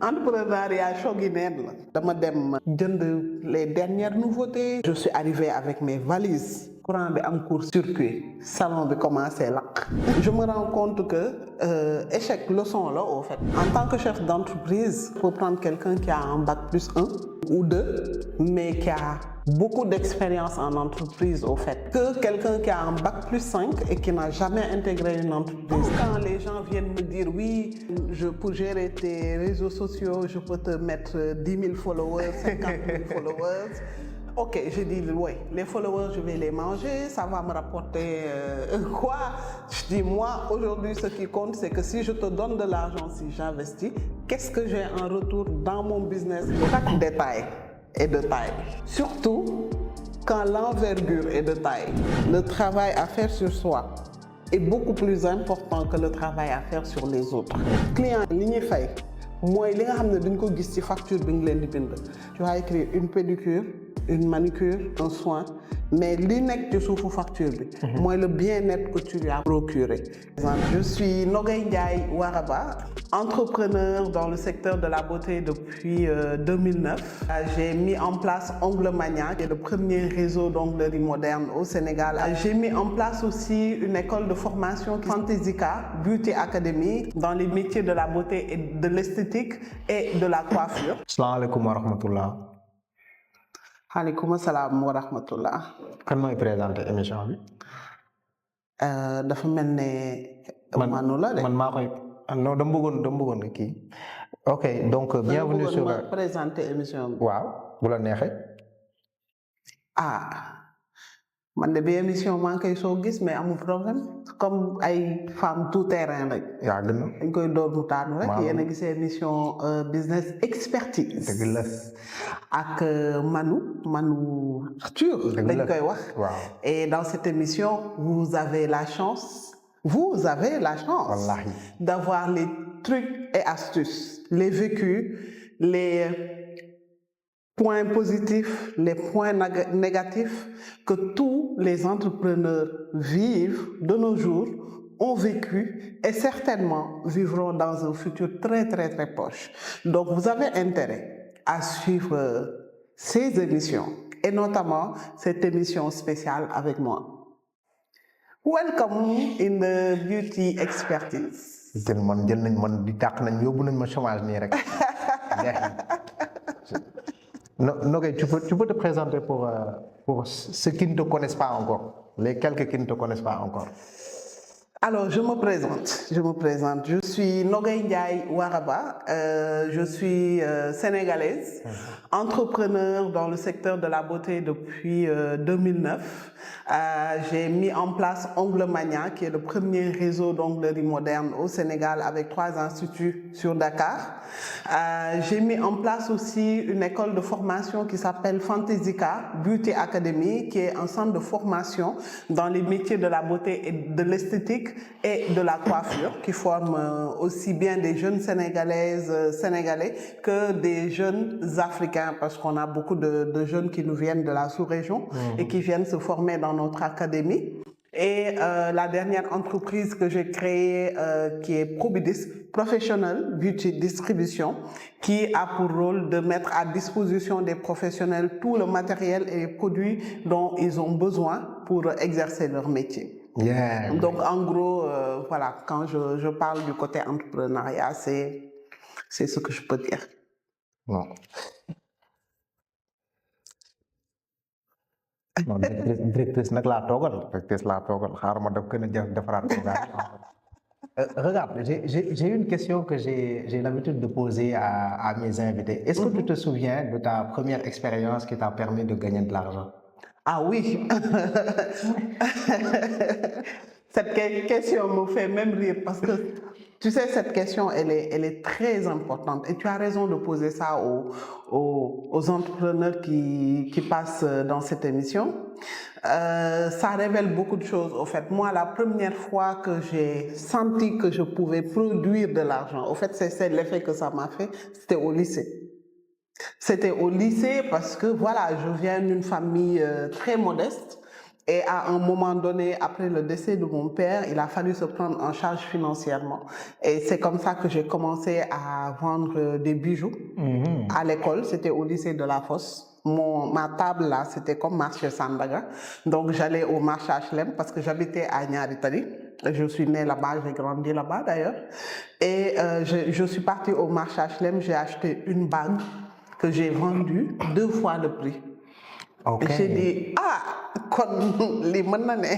Entrepreneuriat choguinène la dama dem jënd les dernières nouveautés. Je suis arrivé avec mes valises. Courant bi am court-circuit salon bi commencé lakk. Je me rends compte que échec leçon là au fait. En tant que chef d'entreprise, il faut prendre quelqu'un qui a un bac plus 1 ou 2, mais qui a beaucoup d'expérience en entreprise au fait, que quelqu'un qui a un bac plus 5 et qui n'a jamais intégré une entreprise. Quand les gens viennent me dire oui, pour gérer tes réseaux sociaux, je peux te mettre 10 000 followers, 50 000 followers. Ok, je dis oui, les followers, je vais les manger, ça va me rapporter quoi? Je dis moi, aujourd'hui, ce qui compte, c'est que si je te donne de l'argent, si j'investis, qu'est-ce que j'ai en retour dans mon business? Chaque détail est de taille. Surtout quand l'envergure est de taille. Le travail à faire sur soi est beaucoup plus important que le travail à faire sur les autres. Client, li ñuy fay mooy li nga xam ne duñ ko gis ci facture bi nga leen di bind. Tu vas écrire une pédicure, une manucure, un soin, mais li nekk ci suufu facture bi mooy le bien-être que tu lui as procuré. Je suis Nogay Ndiaye Waraba, entrepreneur dans le secteur de la beauté depuis 2009. J'ai mis en place Onglemania, qui est le premier réseau d'onglerie moderne au Sénégal. J'ai mis en place aussi une école de formation Fantaisica Beauty Academy dans les métiers de la beauté et de l'esthétique et de la coiffure. Assalamu alaikum wa rahmatullah. Aleykum salaam wa rahmatullah. Kan mooy présenté émission bi. dafa mel ne manu la de. man maa koy non dama bëggoon nga kii. Ok donc bienvenue sur. ma présenter émission bi. waaw bu la neexee. man de bi émission maa ngi koy soo gis mais amul problème comme ay femmes tout terrain rek. yaa gën a. dañ koy door mu taanu rek. yéen a gis émission business expertise. dëgg la. ak Manu Arthur. dañ koy wax. waaw. Et dans cette émission vous avez la chance Wallahi. d'avoir les trucs et astuces, les vécus, les points positifs, les points négatifs que tous les entrepreneurs vivent de nos jours, ont vécu et certainement vivront dans un futur très très très proche. Donc vous avez intérêt à suivre ces émissions et notamment cette émission spéciale avec moi. Welcome in the beauty expertise. jël nañ man di tàq nañ yóbbu nañ ma chômage nii rek. Non, tu peux te présenter pour ceux qui ne te connaissent pas encore, les quelques qui ne te connaissent pas encore. Alors, je me présente. Je suis Nogay Ndiaye Waraba. Je suis sénégalaise, entrepreneur dans le secteur de la beauté depuis 2009. J'ai mis en place Onglemania, qui est le premier réseau d'onglerie moderne au Sénégal avec 3 instituts sur Dakar. J'ai mis en place aussi une école de formation qui s'appelle Fantaisica Beauty Academy, qui est un centre de formation dans les métiers de la beauté et de l'esthétique et de la coiffure, qui forme aussi bien des jeunes sénégalais que des jeunes africains, parce qu'on a beaucoup de jeunes qui nous viennent de la sous-région et qui viennent se former dans notre académie. Et la dernière entreprise que j'ai créée, qui est Probidis, Professional Beauty Distribution, qui a pour rôle de mettre à disposition des professionnels tout le matériel et les produits dont ils ont besoin pour exercer leur métier. Yeah. Donc en gros, voilà, quand je parle du côté entrepreneuriat, c'est ce que je peux dire. Non. Non, directrice nag laa toogal xaaral ma def gën a defaraat regarde, j'ai une question que j'ai l'habitude de poser à mes invités. Est-ce que tu te souviens de ta première expérience qui t'a permis de gagner de l'argent? Ah oui. Cette question me fait même rire parce que tu sais, cette question, elle est très importante et tu as raison de poser ça aux entrepreneurs qui passent dans cette émission. Ça révèle beaucoup de choses. Au fait, moi, la première fois que j'ai senti que je pouvais produire de l'argent, au fait, c'est l'effet que ça m'a fait, c'était au lycée. C'était au lycée parce que voilà, je viens d'une famille très modeste Et à un moment donné, après le décès de mon père, il a fallu se prendre en charge financièrement. Et c'est comme ça que j'ai commencé à vendre des bijoux à l'école. C'était au lycée de la Fosse. Ma table là, c'était comme marché Sandaga. Donc j'allais au marché HLM parce que j'habitais à Niaritali. Je suis née là-bas, j'ai grandi là-bas d'ailleurs. Et je suis partie au marché HLM, j'ai acheté une bague que j'ai vendue 2 fois le prix. Ok. J'ai dit, kon li mën na ne.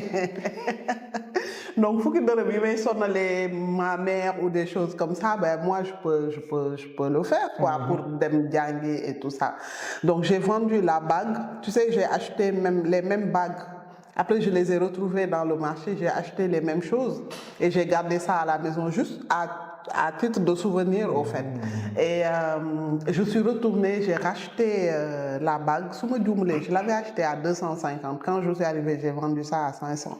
Donc, fukki dërëm yi may sonnalee ma mère ou des choses comme ça, ben moi je peux le faire quoi, pour dem jàngi et tout ça. Donc j'ai vendu la bague. Tu sais, j'ai acheté même les mêmes bagues. Après, je les ai retrouvées dans le marché. J'ai acheté les mêmes choses et j'ai gardé ça à la maison juste à titre de souvenir au fait. Et je suis retournée, j'ai racheté la bague. Je l'avais acheté à 250. Quand je suis arrivée, j'ai vendu ça à 500.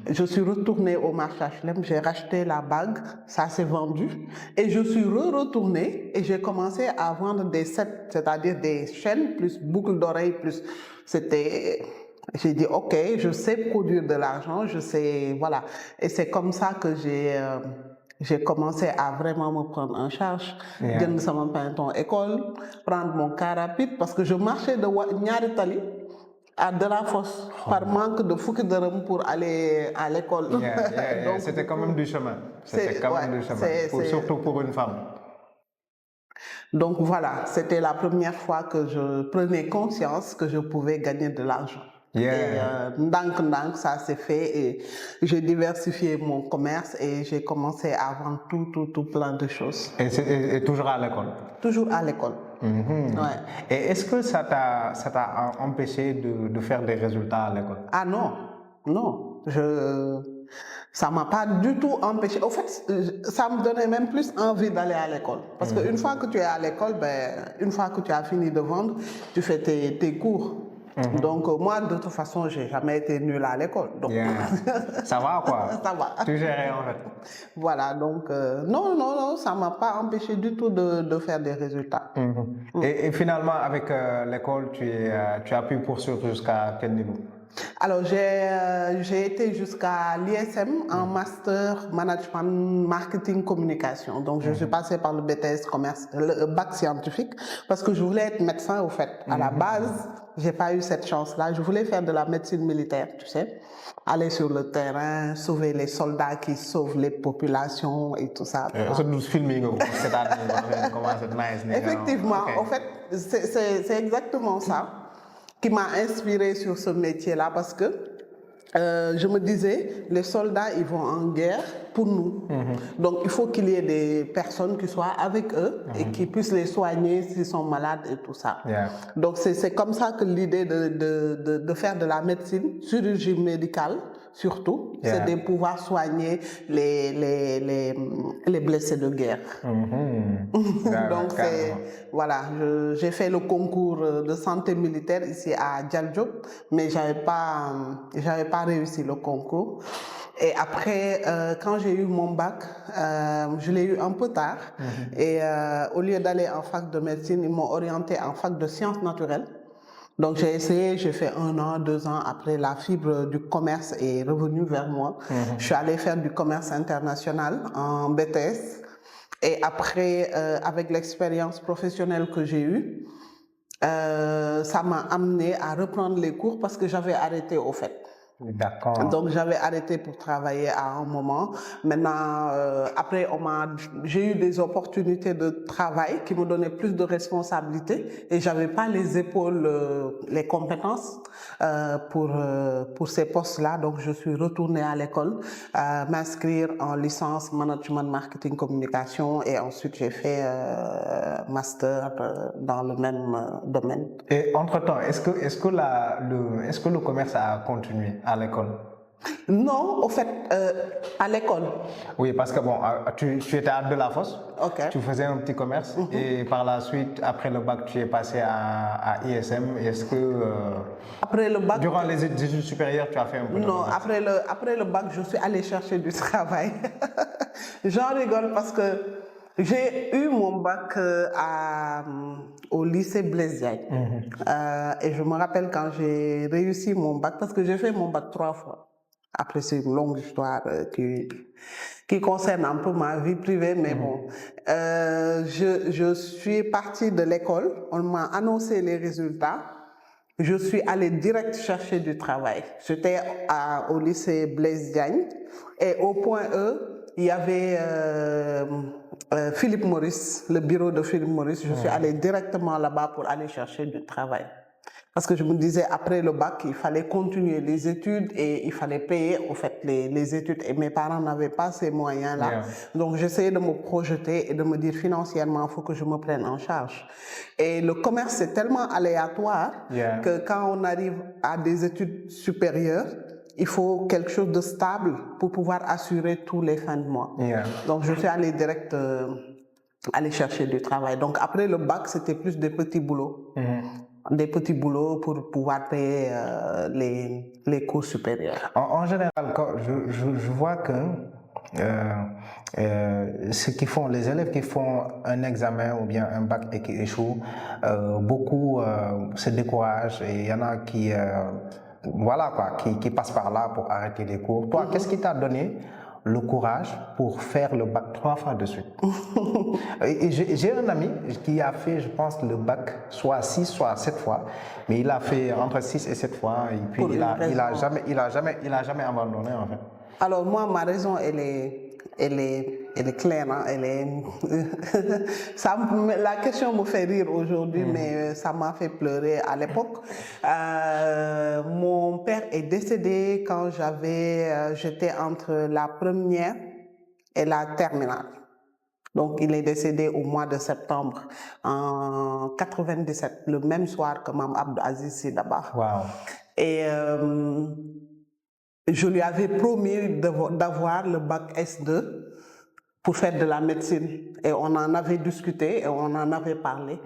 Je suis retournée au marché HLM, j'ai racheté la bague, ça s'est vendu. Et je suis retournée et j'ai commencé à vendre des sets, c'est-à-dire des chaînes plus boucles d'oreilles plus. J'ai dit, ok, je sais produire de l'argent, je sais, voilà. Et c'est comme ça que j'ai commencé à vraiment me prendre en charge. Jënd sama pinton école, prendre mon car rapide, parce que je marchais de Niary Tally à De La Fosse par manque de fukki dërëm pour aller à l'école. Donc c'était quand même du chemin. C'était quand même du chemin, surtout pour une femme. Donc voilà, c'était la première fois que je prenais conscience que je pouvais gagner de l'argent. Et ndank, ça s'est fait et j'ai diversifié mon commerce et j'ai commencé à vendre tout plein de choses. Et toujours à l'école? Toujours à l'école. Ouais. Et est-ce que ça t'a empêché de faire des résultats à l'école? Ah non. Ça m'a pas du tout empêché. Au fait, ça me donnait même plus envie d'aller à l'école. Parce qu'une fois que tu es à l'école, une fois que tu as fini de vendre, tu fais tes cours. Donc moi, de toute façon, j'ai jamais été nulle à l'école. Donc ça va quoi? Ça va. Tu gérais en fait. Voilà, donc non, ça m'a pas empêché du tout de faire des résultats. Et finalement, avec l'école, tu as pu poursuivre jusqu'à quel niveau? Alors, j'ai été jusqu'à l'ISM en master management marketing communication. Donc, je suis passée par le BTS commerce, le bac scientifique, parce que je voulais être médecin au fait. À la base, j'ai pas eu cette chance-là. Je voulais faire de la médecine militaire, tu sais, aller sur le terrain, sauver les soldats qui sauvent les populations et tout ça. Effectivement, en fait, c'est exactement ça qui m'a inspirée sur ce métier-là parce que je me disais, les soldats, ils vont en guerre pour nous. Donc, il faut qu'il y ait des personnes qui soient avec eux et qui puissent les soigner s'ils sont malades et tout ça. Donc, c'est comme ça que l'idée de faire de la médecine, chirurgie médicale, surtout, c'est de pouvoir soigner les blessés de guerre. Donc, voilà, j'ai fait le concours de santé militaire ici à Dialdiop, mais j'avais pas réussi le concours. Et après, quand j'ai eu mon bac, je l'ai eu un peu tard. Et au lieu d'aller en fac de médecine, ils m'ont orienté en fac de sciences naturelles. Donc j'ai essayé, j'ai fait 1 an, 2 ans. Après, la fibre du commerce est revenue vers moi. Je suis allée faire du commerce international en BTS. Et après, avec l'expérience professionnelle que j'ai eue, ça m'a amené à reprendre les cours parce que j'avais arrêté au fait. D'accord. Donc j'avais arrêté pour travailler à un moment. Maintenant, après, j'ai eu des opportunités de travail qui me donnaient plus de responsabilités et j'avais pas les épaules, les compétences pour ces postes-là. Donc je suis retournée à l'école, m'inscrire en licence management marketing communication et ensuite j'ai fait master dans le même domaine. Et entre-temps, est-ce que le commerce a continué à l'école? Non, au fait, à l'école. Oui, parce que bon, tu étais à De La Fosse, tu faisais un petit commerce et par la suite, après le bac, tu es passé à ISM. Est-ce que après le bac, durant les études supérieures, tu as fait un peu de non, commerce? après le bac, je suis allée chercher du travail. J'en rigole parce que J'ai eu mon bac au lycée Blaise Diagne. Et je me rappelle quand j'ai réussi mon bac, parce que j'ai fait mon bac 3 fois. Après, c'est une longue histoire qui concerne un peu ma vie privée, mais bon. Je suis partie de l'école, on m'a annoncé les résultats. Je suis allée direct chercher du travail. J'étais au lycée Blaise Diagne et au point E, il y avait Philippe Maurice, le bureau de Philippe Maurice. Je suis allée directement là-bas pour aller chercher du travail. Parce que je me disais, après le bac, il fallait continuer les études et il fallait payer, en fait, les études. Et mes parents n'avaient pas ces moyens-là. Yeah. Donc, j'essayais de me projeter et de me dire, financièrement, il faut que je me prenne en charge. Et le commerce, c'est tellement aléatoire Yeah. que quand on arrive à des études supérieures, il faut quelque chose de stable pour pouvoir assurer tous les fins de mois. Yeah. Donc, je suis allée direct aller chercher du travail. Donc, après le bac, c'était plus des petits boulots. Des petits boulots pour pouvoir payer les cours supérieurs. En général, je vois que ceux qui font, les élèves qui font un examen ou bien un bac et qui échouent, beaucoup se découragent et il y en a qui, voilà quoi, qui passent par là pour arrêter les cours. Toi, qu'est-ce qui t'a donné le courage pour faire le bac 3 fois de suite? Et j'ai un ami qui a fait, je pense, le bac soit 6, soit 7 fois, mais il a fait entre 6 et 7 fois et puis il a jamais abandonné en fait. Alors moi, ma raison, elle est claire. Hein? La question me fait rire aujourd'hui, mais ça m'a fait pleurer à l'époque. Mon père est décédé quand j'étais entre la première et la terminale. Donc, il est décédé au mois de septembre en 97, le même soir que Mme Abdou Aziz Sy Dabakh. Wow. Et je lui avais promis d'avoir le bac S2 pour faire de la médecine. Et on en avait discuté et on en avait parlé.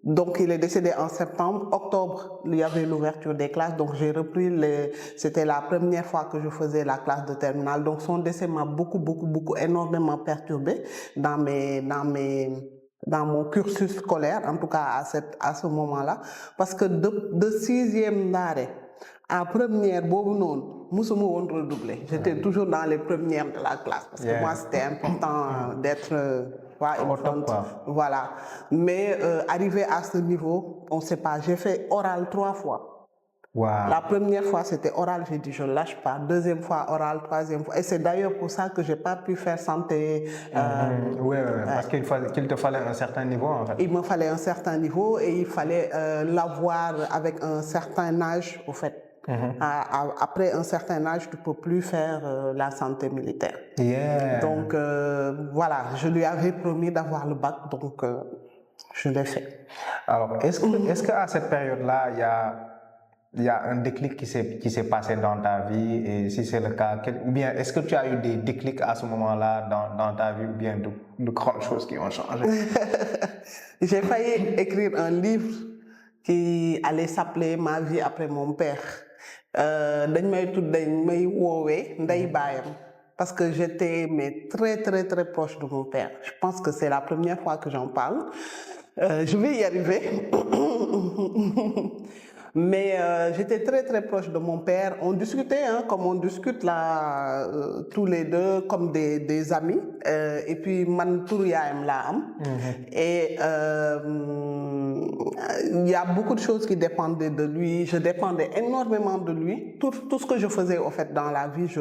Donc, il est décédé en septembre. Octobre, il y avait l'ouverture des classes. Donc, j'ai repris c'était la première fois que je faisais la classe de terminale. Donc, son décès m'a énormément perturbée dans mon cursus scolaire, en tout cas à ce moment-là. Parce que de sixième d'arrêt à première, musuma won redoubler. J'étais toujours dans les premières de la classe. Parce que moi, c'était important d'être... Voilà. Mais arrivé à ce niveau, on ne sait pas. J'ai fait oral 3 fois. Wow. La première fois, c'était oral, j'ai dit je ne lâche pas. Deuxième fois, oral, troisième fois. Et c'est d'ailleurs pour ça que je n'ai pas pu faire santé. Oui, parce qu'il te fallait un certain niveau en fait. Il me fallait un certain niveau et il fallait l'avoir avec un certain âge, au fait. Après un certain âge, tu ne peux plus faire la santé militaire. Yeah. Donc voilà, je lui avais promis d'avoir le bac, donc je l'ai fait. Alors, est-ce qu'à cette période-là, il y a un déclic qui s'est passé dans ta vie? Et si c'est le cas, ou bien est-ce que tu as eu des déclics à ce moment-là dans ta vie, ou bien de grandes choses qui ont changé? J'ai failli écrire un livre qui allait s'appeler Ma vie après mon père. Parce que j'étais très proche de mon père. Je pense que c'est la première fois que j'en parle. Je vais y arriver. Mais j'étais très proche de mon père. On discutait, hein, comme on discute là, tous les deux, comme des amis. Et puis, man touriyam la am. Et il y a beaucoup de choses qui dépendaient de lui. Je dépendais énormément de lui. Tout ce que je faisais, au fait, dans la vie,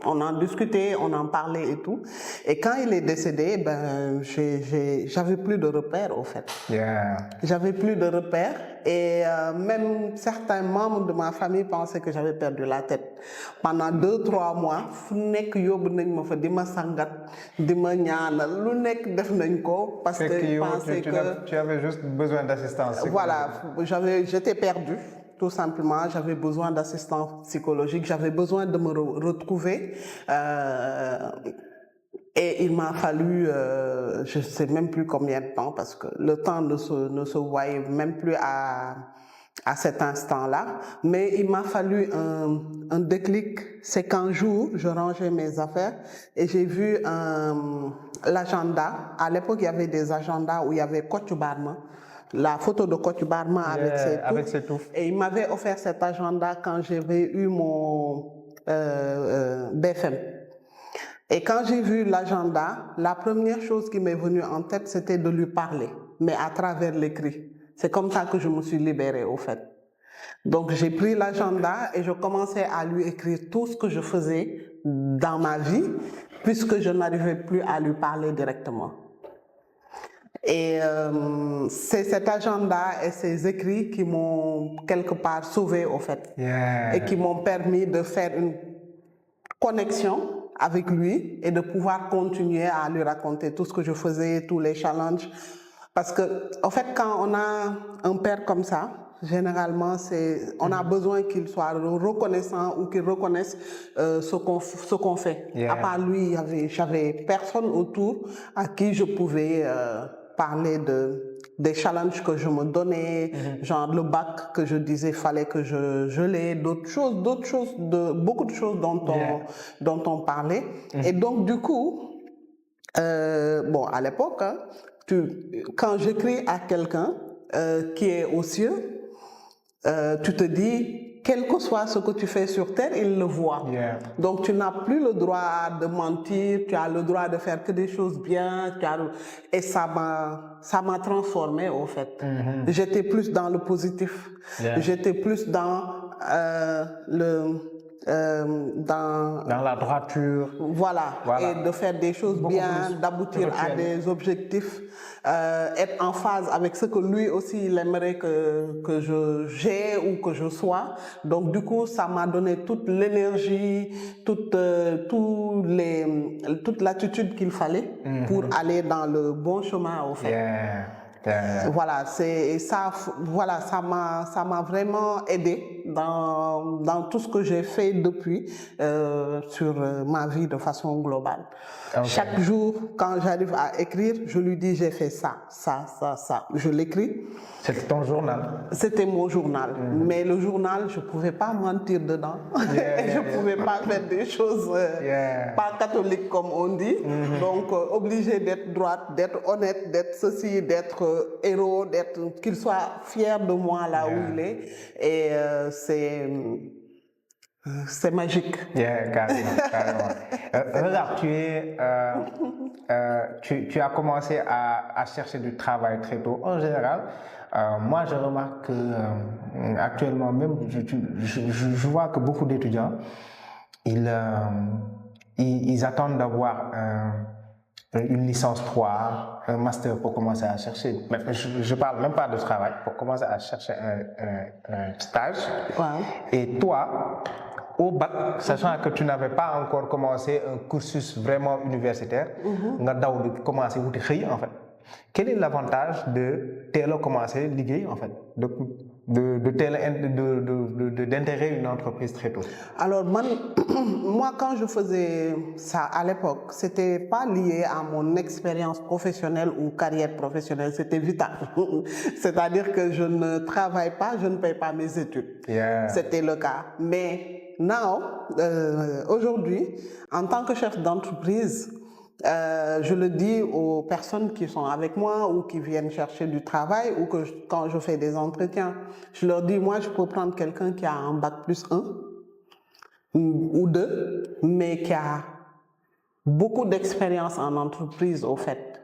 on en discutait, on en parlait et tout. Et quand il est décédé, ben, j'avais plus de repères, au fait. Yeah. J'avais plus de repères. Et même certains membres de ma famille pensaient que j'avais perdu la tête. Pendant 2-3 mois, parce que tu avais juste besoin d'assistance. Voilà, j'étais perdue. Tout simplement, j'avais besoin d'assistance psychologique, j'avais besoin de me retrouver. Et il m'a fallu, je ne sais même plus combien de temps, parce que le temps ne se voyait même plus à cet instant-là, mais il m'a fallu un déclic. C'est qu'un jour, je rangeais mes affaires et j'ai vu l'agenda. À l'époque, il y avait des agendas où il y avait Kocc Barma, la photo de Kocc Barma avec ses touffes. Et il m'avait offert cet agenda quand j'avais eu mon BFM. Et quand j'ai vu l'agenda, la première chose qui m'est venue en tête, c'était de lui parler, mais à travers l'écrit. C'est comme ça que je me suis libérée, au fait. Donc, j'ai pris l'agenda et je commençais à lui écrire tout ce que je faisais dans ma vie, puisque je n'arrivais plus à lui parler directement. Et c'est cet agenda et ces écrits qui m'ont quelque part sauvée, au fait. Et qui m'ont permis de faire une connexion avec lui et de pouvoir continuer à lui raconter tout ce que je faisais, tous les challenges. Parce que, en fait, quand on a un père comme ça, généralement, on a besoin qu'il soit reconnaissant ou qu'il reconnaisse ce qu'on fait. À part lui, j'avais personne autour à qui je pouvais parler des challenges que je me donnais, genre le bac que je disais fallait que je l'ai, beaucoup de choses dont on parlait. Et donc, du coup, bon, à l'époque, hein, quand j'écris à quelqu'un qui est aux cieux, tu te dis, quel que soit ce que tu fais sur terre, il le voit. Donc tu n'as plus le droit de mentir, tu as le droit de faire que des choses bien, et ça m'a transformé, au fait. J'étais plus dans le positif, j'étais plus dans dans la droiture. Voilà, et de faire des choses bien, d'aboutir à des objectifs, être en phase avec ce que lui aussi il aimerait que j'ai ou que je sois. Donc du coup, ça m'a donné toute l'énergie, toute l'attitude qu'il fallait pour aller dans le bon chemin, au fait. Voilà, ça m'a vraiment aidé dans tout ce que j'ai fait depuis sur ma vie de façon globale. Chaque jour, quand j'arrive à écrire, je lui dis j'ai fait ça. Je l'écris. C'était ton journal. C'était mon journal. Mais le journal, je ne pouvais pas mentir dedans. Je ne pouvais pas faire des choses pas catholiques, comme on dit. Donc, obligé d'être droite, d'être honnête, d'être ceci, d'être héros, qu'il soit fier de moi là où il est. Et c'est magique. Carrément. Regarde, tu as commencé à chercher du travail très tôt. En général, moi, je remarque que actuellement, même, je vois que beaucoup d'étudiants, ils attendent d'avoir une licence 3, un master pour commencer à chercher. Mais je parle même pas de travail, pour commencer à chercher un stage. Et toi, au bac, sachant que tu n'avais pas encore commencé un cursus vraiment universitaire, tu as commencé à travailler, en fait. Quel est l'avantage de teel a commencer liguer, en fait, d'intégrer une entreprise très tôt? Alors moi, quand je faisais ça à l'époque, c'était pas lié à mon expérience professionnelle ou carrière professionnelle, c'était vital. C'est-à-dire que je ne travaille pas, je ne paye pas mes études. C'était le cas. Mais aujourd'hui, en tant que chef d'entreprise, je le dis aux personnes qui sont avec moi ou qui viennent chercher du travail ou que quand je fais des entretiens, je leur dis, moi je peux prendre quelqu'un qui a un bac plus 1 ou 2, mais qui a beaucoup d'expérience en entreprise, au fait,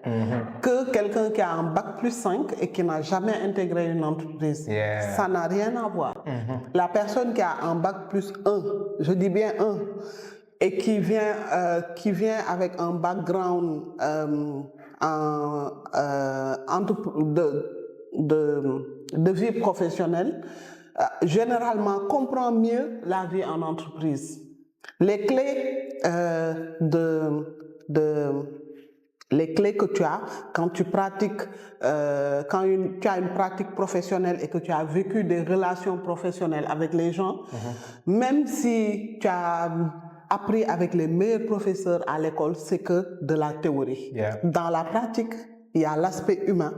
que quelqu'un qui a un bac plus 5 et qui n'a jamais intégré une entreprise. Ça n'a rien à voir. La personne qui a un bac plus 1, je dis bien 1, et qui vient avec un background de vie professionnelle, généralement comprend mieux la vie en entreprise. Les clés les clés que tu as quand tu pratiques, quand tu as une pratique professionnelle et que tu as vécu des relations professionnelles avec les gens, même si tu as appris avec les meilleurs professeurs à l'école, c'est que de la théorie. Dans la pratique, il y a l'aspect humain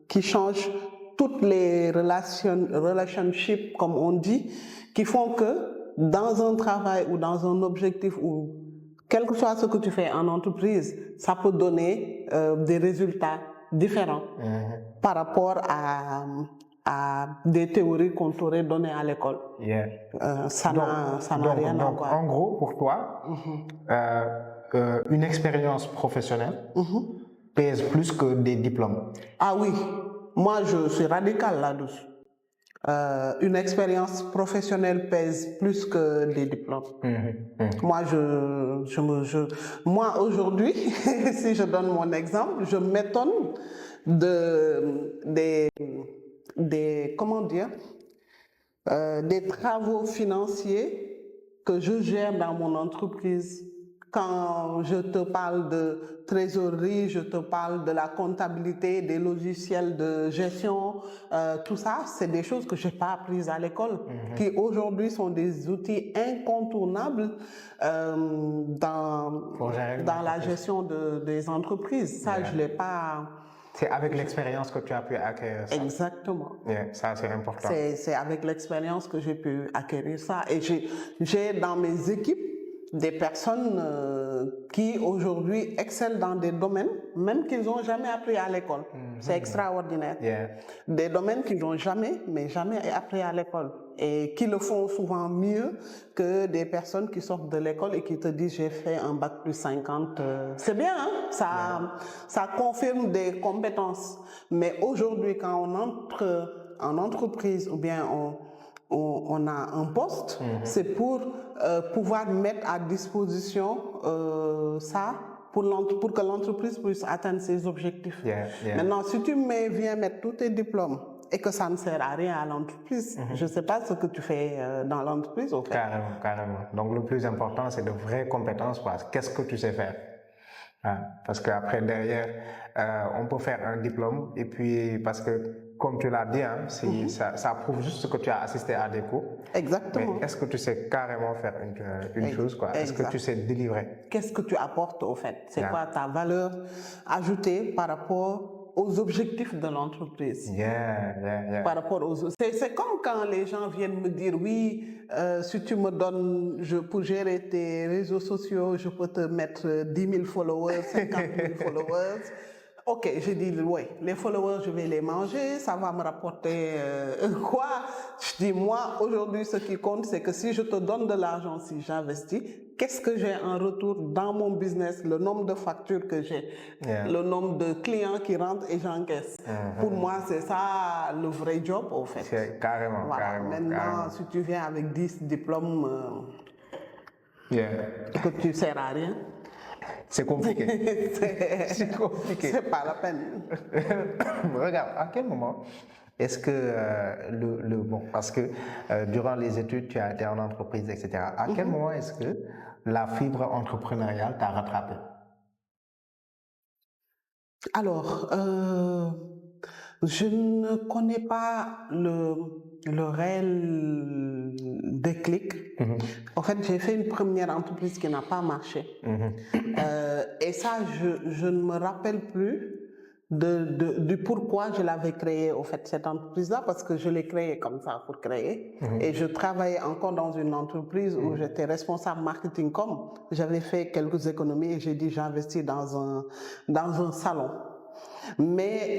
qui change toutes les relationships, comme on dit, qui font que dans un travail ou dans un objectif ou quel que soit ce que tu fais en entreprise, ça peut donner des résultats différents par rapport à des théories qu'on t'aurait données à l'école. Ça n'a rien à voir. En gros, pour toi, une expérience professionnelle pèse plus que des diplômes. Ah oui, moi je suis radicale là-dessus. Une expérience professionnelle pèse plus que des diplômes. Moi, moi aujourd'hui, si je donne mon exemple, je m'étonne comment dire, des travaux financiers que je gère dans mon entreprise. Quand je te parle de trésorerie, je te parle de la comptabilité, des logiciels de gestion, tout ça, c'est des choses que je n'ai pas apprises à l'école, qui aujourd'hui sont des outils incontournables dans la gestion des entreprises. Ça, je ne l'ai pas... C'est avec l'expérience que tu as pu acquérir ça. Exactement. Ça, c'est important. C'est avec l'expérience que j'ai pu acquérir ça. Et j'ai dans mes équipes des personnes qui aujourd'hui excellent dans des domaines, même qu'ils n'ont jamais appris à l'école. C'est extraordinaire. Des domaines qu'ils n'ont jamais appris à l'école. Et qui le font souvent mieux que des personnes qui sortent de l'école et qui te disent j'ai fait un bac plus 50. C'est bien, hein? Ça confirme des compétences. Mais aujourd'hui, quand on entre en entreprise ou bien on a un poste, c'est pour pouvoir mettre à disposition ça pour que l'entreprise puisse atteindre ses objectifs. Maintenant, si tu viens mettre tous tes diplômes et que ça ne sert à rien à l'entreprise, je ne sais pas ce que tu fais dans l'entreprise au fait. Carrément. Donc le plus important, c'est de vraies compétences. Qu'est-ce que tu sais faire? Parce qu'après, derrière, on peut faire un diplôme et puis, parce que, comme tu l'as dit, ça prouve juste que tu as assisté à des cours. Exactement. Mais est-ce que tu sais carrément faire une chose, quoi? Est-ce que tu sais délivrer? Qu'est-ce que tu apportes au fait? C'est quoi ta valeur ajoutée par rapport aux objectifs de l'entreprise? Par rapport c'est comme quand les gens viennent me dire oui, si tu me donnes pour gérer tes réseaux sociaux, je peux te mettre 10 000 followers, 50 000 followers. Ok, j'ai dit oui, les followers, je vais les manger, ça va me rapporter quoi? Je dis moi, aujourd'hui, ce qui compte, c'est que si je te donne de l'argent, si j'investis, qu'est-ce que j'ai en retour dans mon business, le nombre de factures que j'ai, le nombre de clients qui rentrent et j'encaisse. Pour moi, c'est ça le vrai job, au fait. C'est carrément. Maintenant, si tu viens avec 10 diplômes que tu ne sers à rien, c'est compliqué. C'est compliqué. C'est pas la peine. Regarde, à quel moment est-ce que parce que durant les études, tu as été en entreprise, etc. À quel moment est-ce que la fibre entrepreneuriale t'a rattrapé? Alors, je ne connais pas le réel déclic. En fait, j'ai fait une première entreprise qui n'a pas marché. Et ça, je ne me rappelle plus du pourquoi je l'avais créée, au fait, cette entreprise-là, parce que je l'ai créée comme ça, pour créer. Et je travaillais encore dans une entreprise où j'étais responsable marketing com. J'avais fait quelques économies et j'ai dit j'investis dans un salon. Mais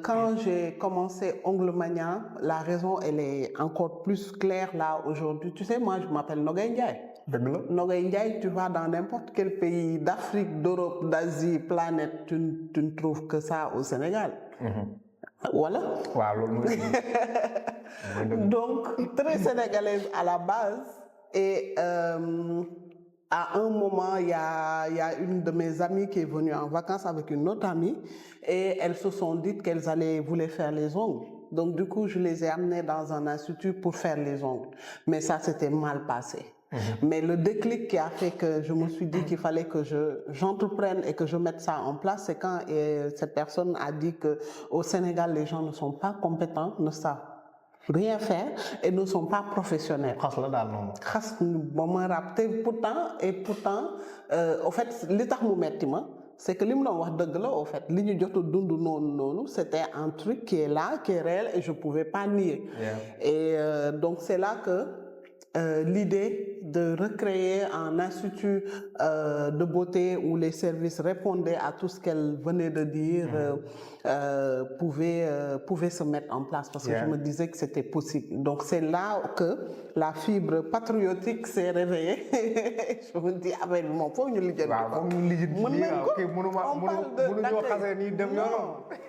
quand j'ai commencé Ongle Mania, la raison, elle est encore plus claire là aujourd'hui. Tu sais, moi, je m'appelle Nogay Ndiaye. Nogay Ndiaye, tu vas dans n'importe quel pays d'Afrique, d'Europe, d'Asie, planète, tu ne trouves que ça au Sénégal. Voilà. Donc, très sénégalaise à la base. Et à un moment, il y a une de mes amies qui est venue en vacances avec une autre amie et elles se sont dites qu'elles voulaient faire les ongles. Donc du coup, je les ai amenées dans un institut pour faire les ongles. Mais ça s'était mal passé. Mais le déclic qui a fait que je me suis dit qu'il fallait que j'entreprenne et que je mette ça en place, c'est quand cette personne a dit qu'au Sénégal, les gens ne sont pas compétents, ne savent rien faire et ne sont pas professionnels. Pourtant, au fait, l'état mu metti ma, c'est que li mu doon wax dëgg la au fait li ñu jot a dund noonu c'était un truc qui est là qui est réel et je pouvais pas nier. Et donc c'est là que l'idée de recréer un institut de beauté où les services répondaient à tout ce qu'elle venait de dire pouvait se mettre en place parce que je me disais que c'était possible. Donc c'est là que la fibre patriotique s'est réveillée. Je me dis ah ben moom foofu ñu lijjanti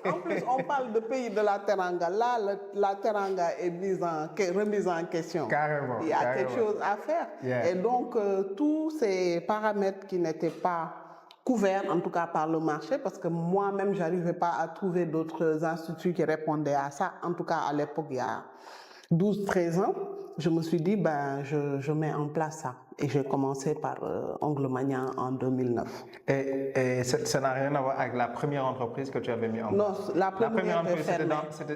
en plus on parle de pays de la teranga. Là la teranga est remise en question. Carrément. Il y a quelque chose à faire. Et donc tous ces paramètres qui n'étaient pas couverts en tout cas par le marché parce que moi-même j'arrivais pas à trouver d'autres instituts qui répondaient à ça. En tout cas à l'époque il y a 12-13 ans, je me suis dit je mets en place ça et j'ai commencé par Ongle Mania en 2009. Et ça n'a rien à voir avec la première entreprise que tu avais mis en place? Non, la première entreprise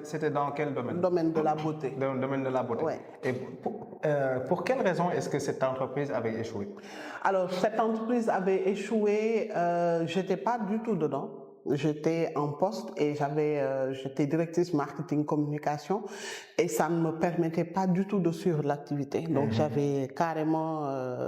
c'était dans quel domaine? Domaine de la beauté. Dans le domaine de la beauté. Ouais. Et pour quelle raison est-ce que cette entreprise avait échoué? Alors cette entreprise avait échoué, j'étais pas du tout dedans. J'étais en poste et j'étais directrice marketing communication et ça ne me permettait pas du tout de suivre l'activité. Donc j'avais carrément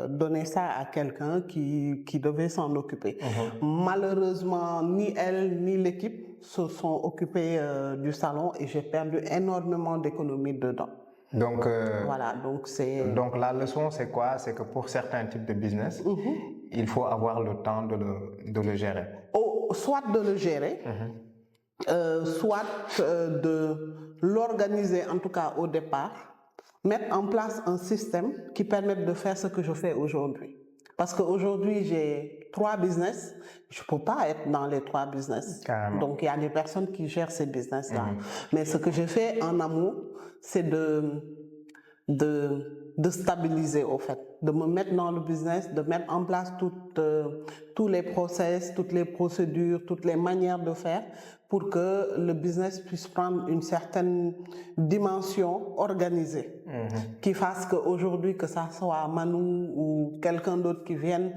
donné ça à quelqu'un qui devait s'en occuper. Malheureusement, ni elle ni l'équipe se sont occupés du salon et j'ai perdu énormément d'économies dedans. Donc, voilà, donc la leçon, c'est quoi? C'est que pour certains types de business, il faut avoir le temps de le gérer. Soit de le gérer, soit de l'organiser, en tout cas au départ, mettre en place un système qui permette de faire ce que je fais aujourd'hui. Parce qu'aujourd'hui, j'ai 3 business, je peux pas être dans les 3 business. Carrément. Donc, il y a des personnes qui gèrent ces business-là. Mais ce que j'ai fait en amont, c'est de stabiliser au fait, de me mettre dans le business, de mettre en place tous les process, toutes les procédures, toutes les manières de faire pour que le business puisse prendre une certaine dimension organisée, qui fasse qu'aujourd'hui, que ça soit Manu ou quelqu'un d'autre qui vienne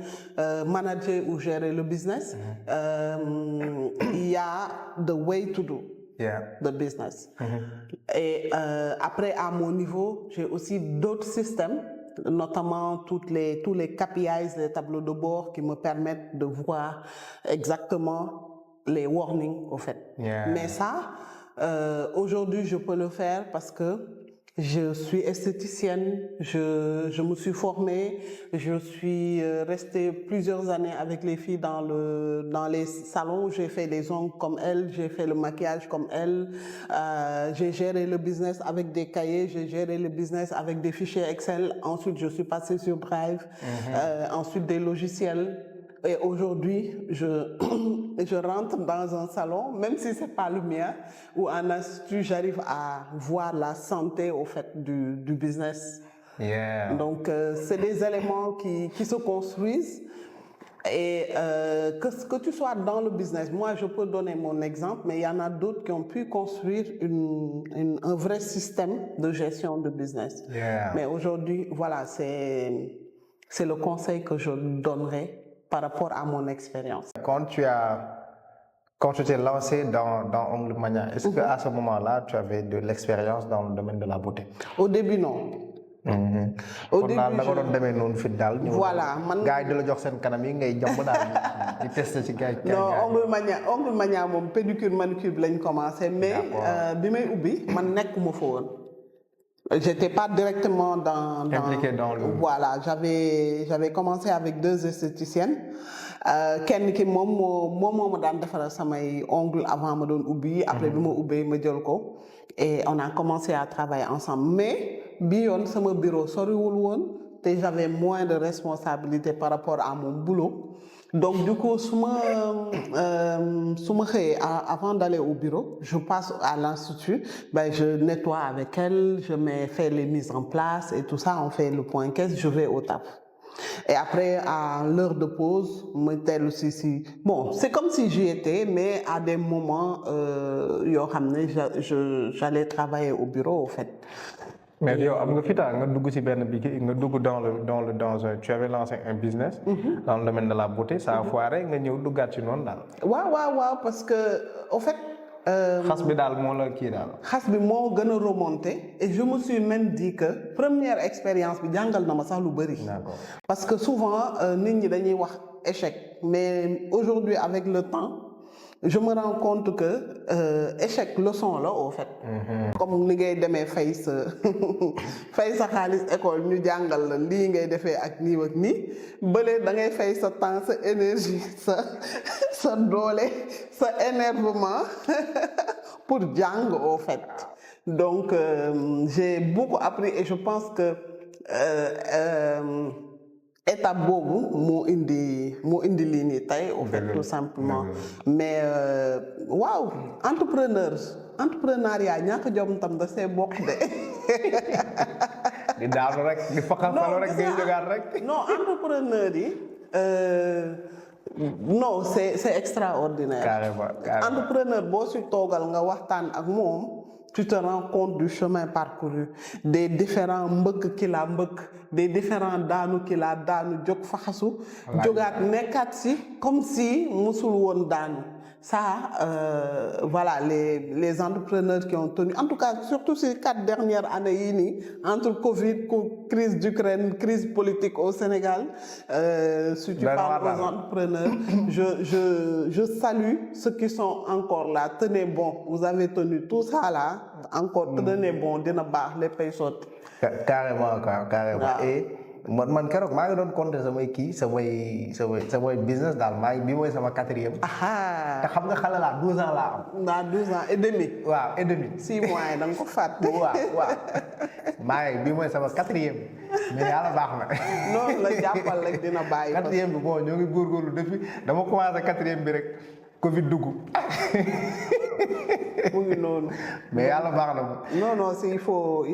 manager ou gérer le business, il y a the way to do. The business. Et après, à mon niveau, j'ai aussi d'autres systèmes, notamment tous les KPIs, les tableaux de bord qui me permettent de voir exactement les warnings, au fait. Mais ça, aujourd'hui, je peux le faire parce que je suis esthéticienne, je me suis formée, je suis restée plusieurs années avec les filles dans les salons, j'ai fait les ongles comme elles, j'ai fait le maquillage comme elles, j'ai géré le business avec des cahiers, j'ai géré le business avec des fichiers Excel, ensuite je suis passée sur Drive, ensuite des logiciels. Et aujourd'hui, je rentre dans un salon, même si c'est pas le mien, ou un institut, j'arrive à voir la santé au fait du business. Donc, c'est des éléments qui se construisent. Et que tu sois dans le business, moi je peux donner mon exemple, mais il y en a d'autres qui ont pu construire un vrai système de gestion de business. Mais aujourd'hui, voilà, c'est le conseil que je donnerais par rapport à mon expérience. Quand tu t'es lancé dans Ongle Mania, est-ce qu'à ce moment-là, tu avais de l'expérience dans le domaine de la beauté? Au début, non. Au début, voilà. Ongle Mania, mon pédicure, manucure, lañ commencé, mais bi may ubbi, man nekkuma fa woon. J'étais pas directement impliqué dans le... Voilà, j'avais commencé avec 2 esthéticiennes. Kenn ki moom moo daan defaral samay ongles avant ma doon ubbi, après bi ma ubbee ma jël ko et on a commencé à travailler ensemble. Mais bi yoon sama bureau soriwul woon te j'avais moins de responsabilités par rapport à mon boulot. Donc du coup, avant d'aller au bureau, je passe à l'institut, je nettoie avec elle, fais les mises en place et tout ça, on fait le point caisse, je vais au taf. Et après, à l'heure de pause, bon, c'est comme si j'y étais, mais à des moments, j'allais travailler au bureau, au fait. Mais yow am nga fita nga dugg ci benn bi nga dugg dans un tu avais lancé un business dans le domaine de la beauté ça a foiré nga ñëw duggaat ci noonu daal. waaw parce que au fait. xas bi daal moo la kii daal. xas bi moo gën a remonté et je me suis même dit que première expérience bi jàngal na ma sax lu bëri. D'accord. parce que souvent nit ñi dañuy wax échec mais aujourd'hui avec le temps je me rends compte que échec leçon la au fait. comme ni ngay demee fay sa xaalis école ñu jàngal la lii ngay defee ak nii ak nii bële da ngay fay sa temps sa énergie sa doole sa énervement pour jàng au fait donc j'ai beaucoup appris et je pense que étape boobu moo indi lii nii tey au fait tout simplement mais waaw entrepreneuriat ñàkk jom tam da see bokk de. di daanu rek di faxal rek ngay jógaat rek. non entrepreneur yi non c'est extraordinaire. carrément. entrepreneur boo si toogal nga waxtaan ak moom tu te rends compte du chemin parcouru des différents mbëkk ki la mbëkk des différents daanu ki la daanu jóg faxasu jógaat nekkaat si comme si musul woon daanu ça voilà les entrepreneurs qui ont tenu en tout cas surtout ces 4 dernières années yi nii entre Covid crise d'Ukraine crise politique au Sénégal si tu parles aux entrepreneurs je salue ceux qui sont encore là tenez bon vous avez tenu tout ça là encore tenez bon dina baax léppay sotti carrément et man keroog maa ngi doon compter samay business daal bii mooy sama 4e. te xam nga xale laa 12 ans laa am. 12 ans et demi. waaw et demi. 6 mois yi da nga ko fàtte. waaw bii mooy sama 4e mais yàlla baax na. noonu la jàppal rek dina bàyyi. 4e bi bon ñoo ngi góorgóorlu depuis dama commencé 4e bi rek Covid dugg. mu ngi noonu. mais yàlla baax na. non il faut.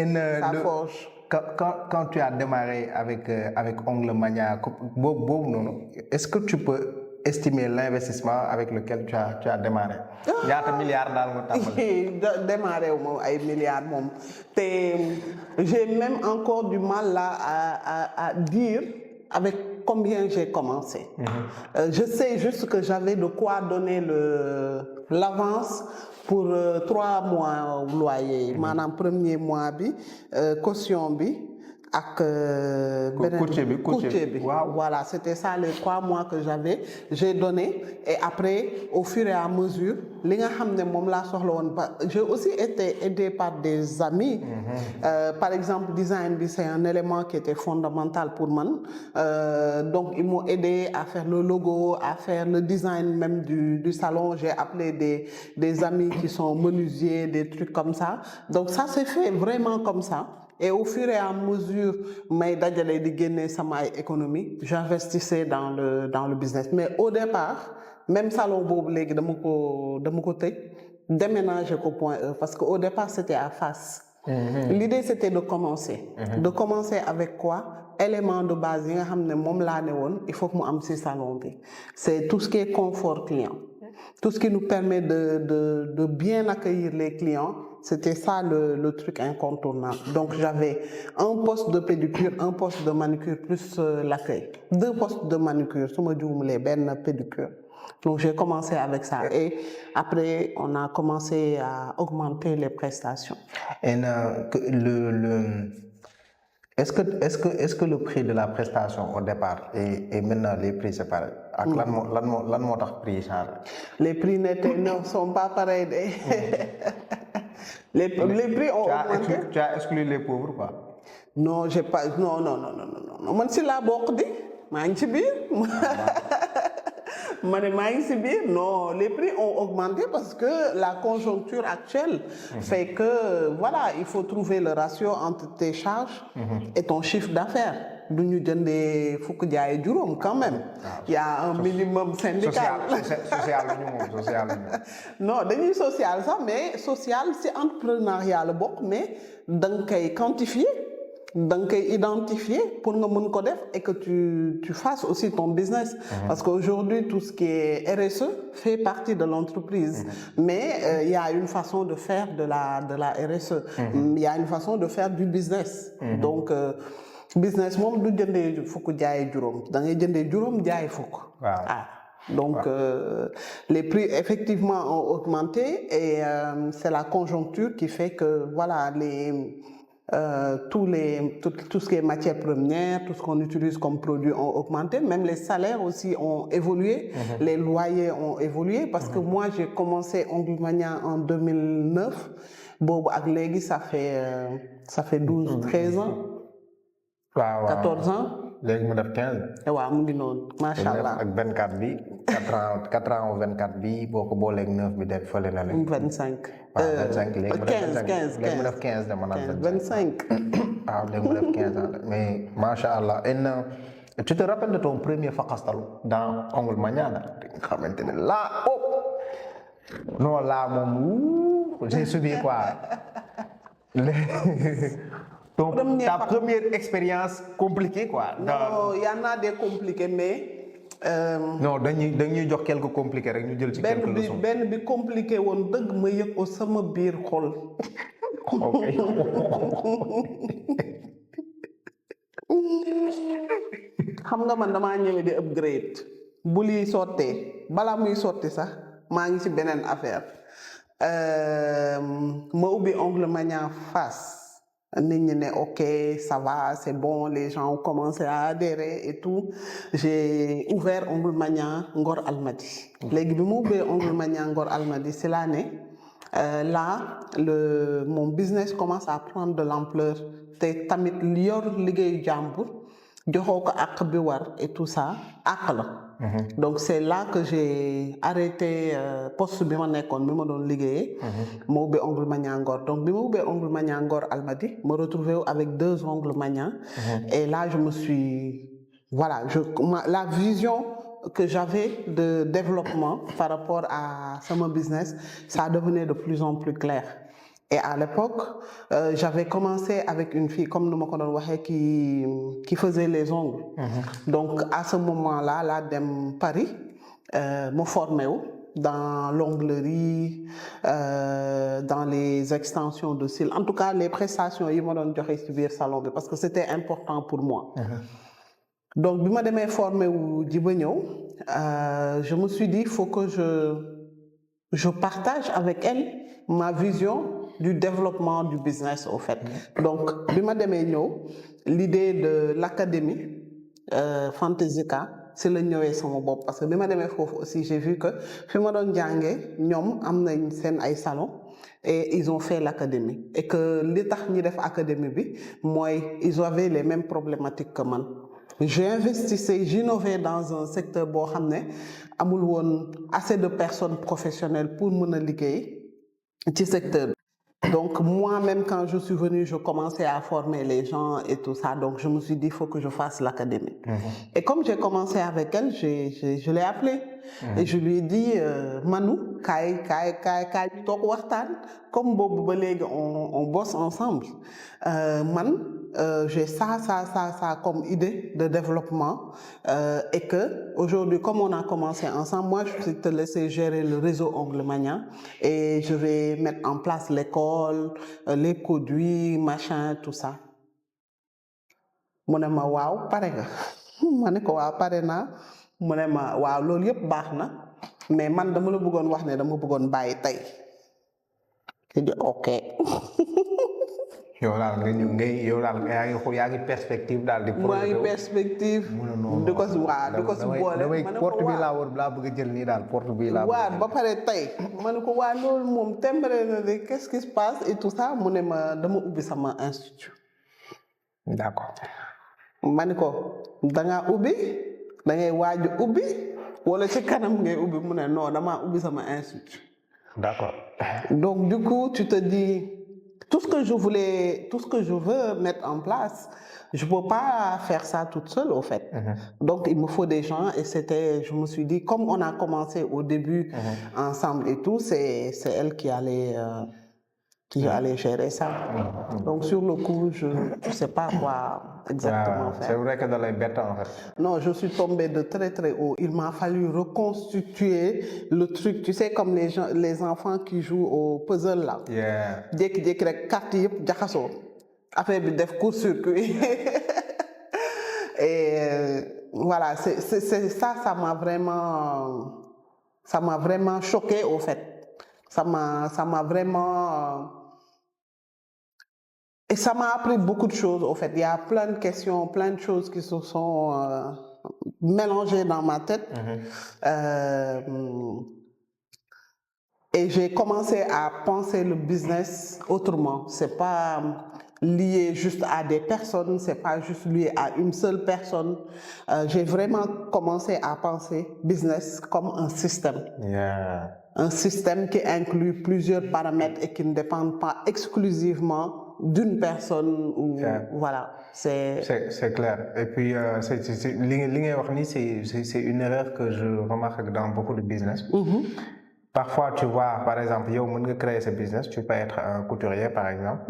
ça forge. Quand tu as démarré avec Ongle Mania boobu noonu est-ce que tu peux estimer l'investissement avec lequel tu as démarré. ñaata milliards daal nga tàmbali. démarré wu ma ay milliards moom te j'ai même encore du mal là à dire avec combien j'ai commencé. Je sais juste que j'avais de quoi donner l'avance pour 3 mois loyer maanaam premier mois bi caution bi ak courtier bi voilà c'était ça les 3 mois que j'ai donné et après au fur et à mesure li nga xam ne moom laa soxla woon ba j'ai aussi été aidé par des amis par exemple design bi c'est un élément qui était fondamental pour man donc ils m'ont aidé à faire le logo à faire le design même du salon j'ai appelé des amis qui sont menuisiers des trucs comme ça donc ça s'est fait vraiment comme ça. Et au fur et à mesure may dajale di génne sama ay économie j'investissais dans le business mais au départ même salon boobu léegi dama ko tëj déménager ko Point E parce que au départ c'était à Fass. L'idée c'était de commencer. De commencer avec quoi? Élément de base yi nga xam ne moom laa ne woon il faut que mu am ci salon bi c'est tout ce qui est confort client. Tout ce qui nous permet de bien accueillir les clients, c'était ça le truc incontournable. Donc j'avais un poste de pédicure, un poste de manucure plus l'accueil. 2 postes de manucure, su ma juumlee benn pédicure. Donc j'ai commencé avec ça et après on a commencé à augmenter les prestations. Et est-ce que le prix de la prestation au départ et maintenant les prix c'est pareil. ak lan moo tax prix changé. Les prix ne sont pas pareils de. les prix ont augmenté. Tu as exclu les pauvres quoi. Non j'ai pas non man si laa bokk di maa ngi ci biir. ma ne maa ngi si biir non les prix ont augmenté parce que la conjoncture actuelle fait que voilà il faut trouver le ratio entre tes charges et ton chiffre d'affaires du ñu jëndee fukk jaay juróom quand même il y a un minimum syndical social non dañuy social sax mais social c'est entrepreneuriat la bokk mais da nga koy quantifier da nga koy identifier pour nga mën ko def et que tu fasses aussi ton business. Parce qu'aujourd'hui tout ce qui est RSE fait partie de l'entreprise. Mais il y a une façon de faire de la RSE. Il y a une façon de faire du business. Donc business moom du jëndee fukk jaay juróom da ngay jëndee juróom jaay fukk. Donc les prix effectivement ont augmenté et c'est la conjoncture qui fait que voilà tout ce qui est matières premières, tout ce qu'on utilise comme produit ont augmenté, même les salaires aussi ont évolué, les loyers ont évolué parce que moi j'ai commencé Ongle Mania en 2009, boobu ak léegi ça fait 12 13 ans. 14 ans. léegi mu def 15. waaw mu ngi noonu macha allah ak 24 bi 4 ans 24 bi boo ko booleeg 9 bi def fële na leen. 25. waaw 25 léegi mu def 15 léegi mu def 15 dama naan 25. waaw léegi mu def 15 ans mais macha allah. Et tu te rappelles de ton premier faqastalu dans Ongle Mania nga xamante ne là non là moom j'ai subi quoi. Ta première expérience compliquée quoi. Non, il y en a des compliqués mais. Non dañuy jox quelques compliqués rek ñu jël ci quelques leçons. benn bi compliqué woon dëgg ma yëg ko sama biir xol. xam nga man damaa ñëwee di upgrade bu lii sottee balaa muy sotti sax maa ngi ci beneen affaire ma ubbi Ongle Mania Fass. nit ñi ne ok ça va c'est bon les gens ont commencé à adhérer et tout j'ai ouvert Ongle Mania Ngor Almadi léegi bi mu ubbee Ongle Mania Ngor Almadi c'est là ne là mon business commence à prendre de l'ampleur te tamit yor liggéeyu jàmbur joxoo ko àq bi war et tout ça àq la. Donc c'est là que j'ai arrêté poste bi ma nekkoon bi ma doon liggéeyee. ma ubbi Ongle Mania Ngor donc bi ma ubbee Ongle Mania Ngor Almadi me retrouvé avec 2 Ongle Mania. Et là je me suis voilà la vision que j'avais de développement par rapport à mon business ça devenait de plus en plus clair. Et à l'époque, j'avais commencé avec une fille, comme nous me connaissons, qui faisait les ongles. Donc, à ce moment-là, là, dans Paris, me formais dans l'onglerie, dans les extensions de cils. En tout cas, les prestations, ils m'ont donné du salon parce que c'était important pour moi. Donc, quand je me formé au Djibouti, je me suis dit, il faut que je partage avec elle ma vision du développement du business au fait. Donc, l'idée de l'académie Fantasyka, c'est le ñëwé sama bop parce que bima démé fofu aussi j'ai vu que fi ma doon jàngé ñom am nañ seen ay salon et ils ont fait l'académie et que li tax ñi def académie bi moy ils avaient les mêmes problématiques que man. J'innovais dans un secteur bo xamné amul won assez de personnes professionnelles pour mëna liggéey ci secteur. Donc moi-même quand je suis venue, je commençais à former les gens et tout ça. Donc je me suis dit il faut que je fasse l'académie. Et comme j'ai commencé avec elle, je l'ai appelée et je lui ai dit Manou, kaay tok waxtaan comme bobu ba légui on bosse ensemble. J'ai ça comme idée de développement et que aujourd'hui comme on a commencé ensemble, moi je vais te laisser gérer le réseau Ongle Mania et je vais mettre en place l'école, les produits, machin, tout ça. Mu ne ma waaw pare nga ma ne ko waaw pare naa mu ne ma waaw loolu yëpp baax na mais man dama la bëggoon wax ne dama bëggoon bàyyi tey te di ok. yow daal yaa ngi perspective daal di. maa ngi perspective. di ko si boole. damay porte bi laa bëgg a jël nii daal porte bi laa. waaw ba pare tey ma ne ko waa loolu moom tembare na de qu'est-ce qui se passe et tout ça mu ne ma dama ubbi sama institut. D'accord. ma ne ko dangaa ubbi da ngay waaj ubbi wala ci kanam ngay ubbi mu ne non damaa ubbi sama institut. D'accord. Donc du coup tu te dis tout ce que je veux mettre en place, je peux pas faire ça toute seule au fait. Donc il me faut des gens et je me suis dit comme on a commencé au début ensemble et tout, c'est elle qui allait qui allait gérer ça. Donc sur le coup, je ne sais pas quoi exactement Ouais, faire. c'est vrai que dans les bêtes, en fait. Non, je suis tombée de très très haut. Il m'a fallu reconstituer le truc. Tu sais, comme les enfants qui jouent au puzzle là. Yeah. Jékki-jékki rek carte yëpp jaxasoo. Affaire bi def court-circuit. Et voilà, ça m'a vraiment choqué au fait. Ça m'a vraiment et ça m'a appris beaucoup de choses au fait. Il y a plein de questions, plein de choses qui se sont mélangées dans ma tête. Et j'ai commencé à penser le business autrement. C'est pas lié juste à des personnes, c'est pas juste lié à une seule personne. J'ai vraiment commencé à penser business comme un système. Yeah. Un système qui inclut plusieurs paramètres et qui ne dépendent pas exclusivement d'une personne ou voilà. C'est clair. Et puis c'est une erreur que je remarque dans beaucoup de business. Parfois, tu vois, par exemple, yow mën nga créer ce business, tu peux être un couturier par exemple.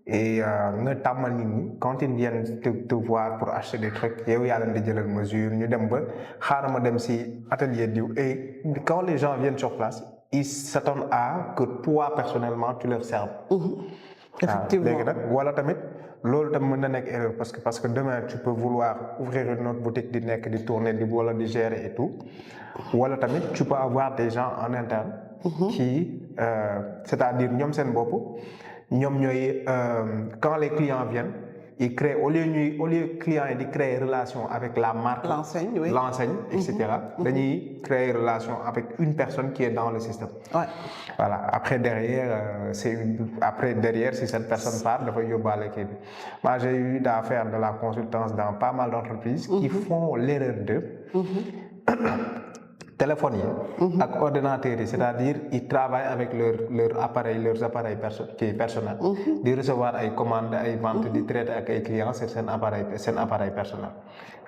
Et nga tàmmal nit ñi quand ils viennent te voir pour acheter des trucs yow yaa leen di jëlal mesure ñu dem ba xaaral ma dem si atelier diw et quand les gens viennent sur place ils s'attendent à que toi personnellement tu leur serves. Effectivement. léegi nag wala tamit loolu tam mën na nekk erreur parce que demain tu peux vouloir ouvrir une autre boutique di nekk di tourner di wala di gérer et tout wala tamit tu peux avoir des gens en interne qui c'est-à-dire ñoom seen bopp ñoom ñooy quand les clients viennent ils créent au lieu clients yi di créer relation avec la marque l'enseigne, oui. l'enseigne etc. dañuy créer relation avec une personne qui est dans le système. Ouais. Voilà. Après derrière si cette personne part dafay yóbbaale kii bi. Moi j'ai eu à faire de la consultance dans pas mal d'entreprises qui font l'erreur de téléphone yi ak ordinateur yi c'est-à-dire ils travaillent avec leurs appareils personnels di recevoir ay commandes ay ventes di traiter ak ay clients c'est seen appareil personnel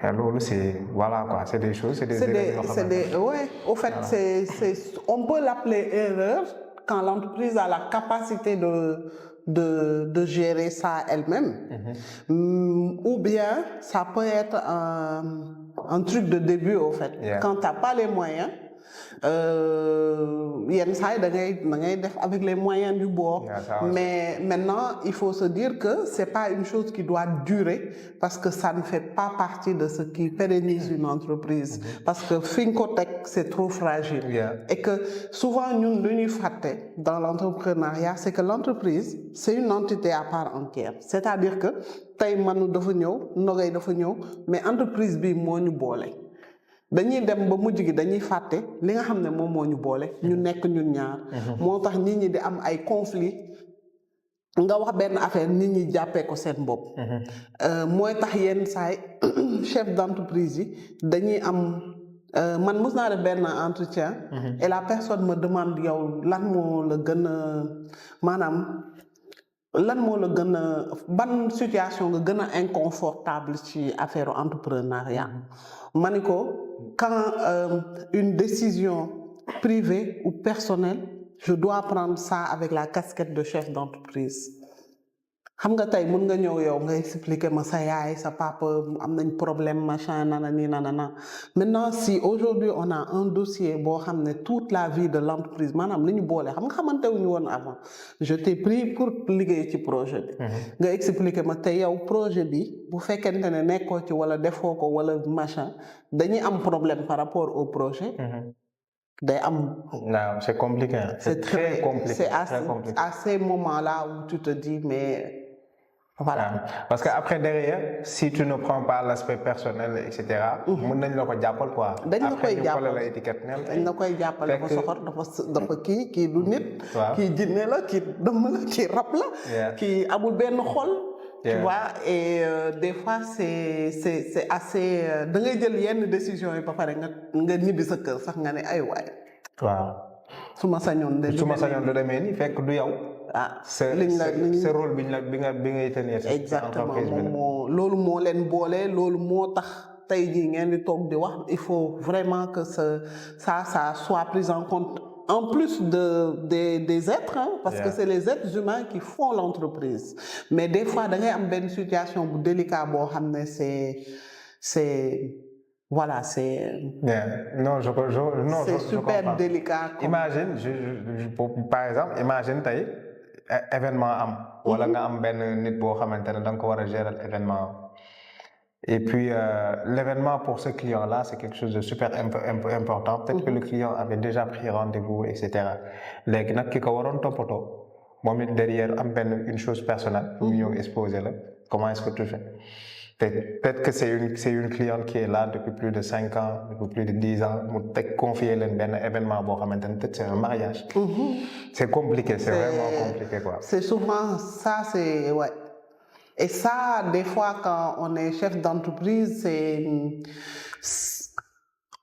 et loolu c'est voilà quoi c'est des choses au fait on peut l'appeler erreur quand l'entreprise a la capacité de gérer ça elle-même ou bien ça peut être un truc de début au fait. Quand t'as pas les moyens yenn saa yi da ngay def avec les moyens du bord. Mais maintenant il faut se dire que c'est pas une chose qui doit durer parce que ça ne fait pas partie de ce qui pérennise une entreprise parce que fi nga ko teg c'est trop fragile. Et que souvent ñun lu ñuy fàtte dans l'entrepreneuriat c'est que l'entreprise c'est une entité à part entière. C'est-à-dire que tey Manu dafa ñëw Nogay dafa ñëw mais entreprise bi moo ñu boole. dañuy dem ba mujj gi dañuy fàtte li nga xam ne moom moo ñu boole ñu nekk ñun ñaar moo tax nit ñi di am ay conflit nga wax benn affaire nit ñi jàppee ko seen bopp mooy tax yenn saay chef d'entreprise yi dañuy am man mos naa def benn entretien et la personne me demande yow lan moo la gën a maanaam lan moo la gën a ban situation nga gën a inconfortable ci affaire entrepreneuriat ma ni ko quand une décision privée ou personnelle je dois prendre ça avec la casquette de chef d'entreprise xam nga tey mën nga ñëw yow nga expliquer ma sa yaay sa papa am nañ problème machin nanani nanana maintenant si aujourd'hui on a un dossier boo xam ne toute la vie de l'entreprise maanaam li ñu boole xam nga xamante wuñu woon avant je t'ai pris pour liggéey ci projet bi nga expliquer ma tey yow projet bi bu fekkente ne nekkoo ci wala defoo ko wala machin dañuy am problème par rapport au projet day am. Non, c'est compliqué. C'est très compliqué. C'est à ces moments-là où tu te dis mais voilà. Parce que après derrière si tu ne prends pas l'aspect personnel et cetera. mën nañ la ko jàppal quoi. dañ la koy jàppal après ñu la étiquette dañ la koy jàppal dafa soxor dafa kii du nit. kii jinne la kii dëmm la kii rab la. kii amul benn xol. Tu vois et des fois c'est assez da ngay jël yenn décision yi ba pare nga ñibbi sa kër sax nga ne ay waay. waaw. su ma sañoon de demee nii fekk du yow. sa rôle bi ngay tenir. exactement loolu moo leen boole loolu moo tax tey jii ngeen di toog di wax il faut vraiment que ça soit pris en compte en plus des êtres, hein, parce que c'est les êtres humains qui font l'entreprise. Mais des fois, dans une situation délicate, voilà, c'est non, c'est super comprends. délicat. Imagine, par exemple, imagine tey événement am. wala nga am benn nit boo xamante ne da nga ko war a gérer événement. Et puis l'événement pour ce client-là, c'est quelque chose de super important. Peut-être que le client avait déjà pris rendez-vous, etc. Léegi nag ki ko waroon toppatoo moom it derrière am une chose personnelle. mu ñëw exposer la. Comment est-ce que tu fais? Peut-être que c'est une cliente qui est là depuis plus de 5 ans, depuis plus de 10 ans, mu teg confier leen benn événement boo xamante ne peut-être c'est un mariage. C'est compliqué, c'est vraiment compliqué quoi. C'est souvent ça, c'est ouais. Et ça, des fois, quand on est chef d'entreprise,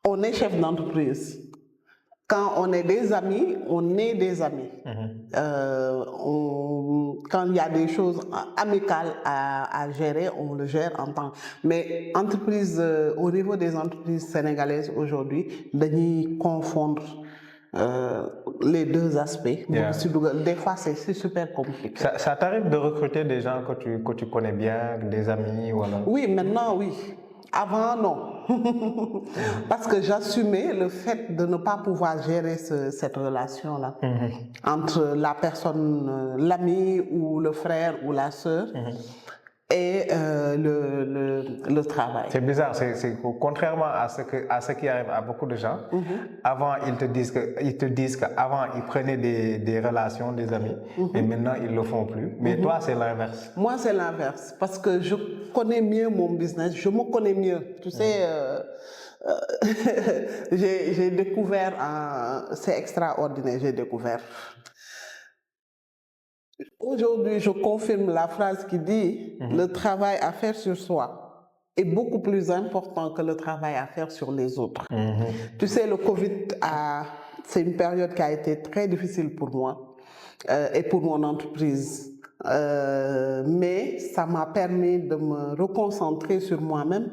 on est chef d'entreprise. Quand on est des amis, on est des amis. Quand il y a des choses amicales à gérer, on le gère en temps. Mais entreprise, au niveau des entreprises sénégalaises aujourd'hui, dañuy confondre les deux aspects. Des fois, c'est super compliqué. Ça t'arrive de recruter des gens que tu connais bien, des amis ou alors? Oui, maintenant, oui. Avant, non. Parce que j'assumais le fait de ne pas pouvoir gérer cette relation-là entre la personne, l'ami ou le frère ou la sœur et le travail. C'est bizarre, c'est contrairement à ce qui arrive à beaucoup de gens. Avant, ils te disent qu'avant, ils prenaient des relations, des amis, et maintenant, ils le font plus. Mais toi, c'est l'inverse. Moi, c'est l'inverse, parce que je connais mieux mon business, je me connais mieux. Tu sais, j'ai découvert, c'est extraordinaire, j'ai découvert. Aujourd'hui, je confirme la phrase qui dit le travail à faire sur soi est beaucoup plus important que le travail à faire sur les autres. Tu sais, le Covid, c'est une période qui a été très difficile pour moi et pour mon entreprise. Mais ça m'a permis de me reconcentrer sur moi-même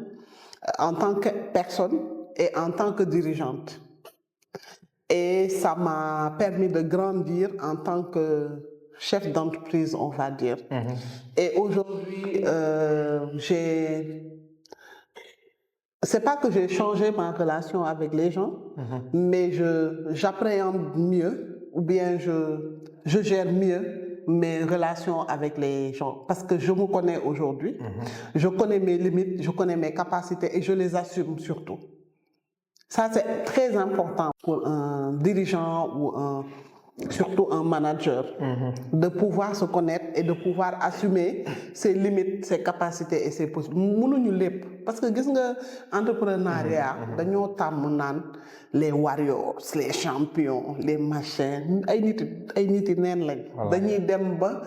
en tant que personne et en tant que dirigeante. Et ça m'a permis de grandir en tant que chef d'entreprise, on va dire. Et aujourd'hui, c'est pas que j'ai changé ma relation avec les gens, mais j'appréhende mieux ou bien je gère mieux mes relations avec les gens parce que je me connais aujourd'hui, je connais mes limites, je connais mes capacités et je les assume surtout. Ça, c'est très important pour un dirigeant ou surtout un manager, de pouvoir se connaître et de pouvoir assumer ses limites, ses capacités et ses possibilités. Parce que gis nga entrepreneuriat, dañoo tàmm naan les warriors, les champions, les machins, ay nit neen lañ. Dañuy dem ba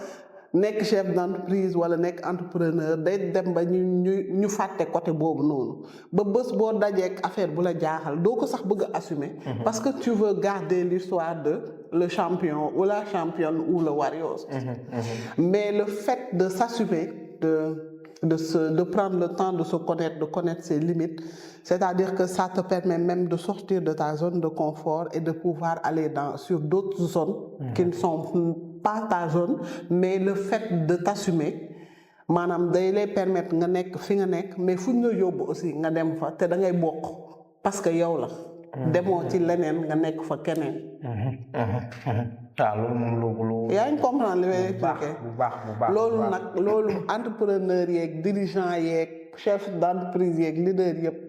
nekk chef d'entreprise wala nekk entrepreneur day dem ba ñu fàtte côté boobu noonu ba bés boo dajeek affaire bu la jaaxal doo ko sax bëgg a assumer parce que tu veux garder l'histoire de le champion ou la championne ou le warrior. Mais le fait de s'assumer, de prendre le temps de se connaître, de connaître ses limites, c'est-à-dire que ça te permet même de sortir de ta zone de confort et de pouvoir aller sur d'autres zones qui ne sont pas ta zone, mais le fait de t'assumer, maanaam day lay permettre nga nekk fi nga nekk mais fu ñu la yóbbu aussi nga dem fa te da ngay bokk parce que yow la. demoo ci leneen nga nekk fa keneen. loolu yaa ngi comprendre li may expliquer. bu baax loolu entrepreneur yeeg dirigeant yeeg chef d'entreprise yeeg leader yëpp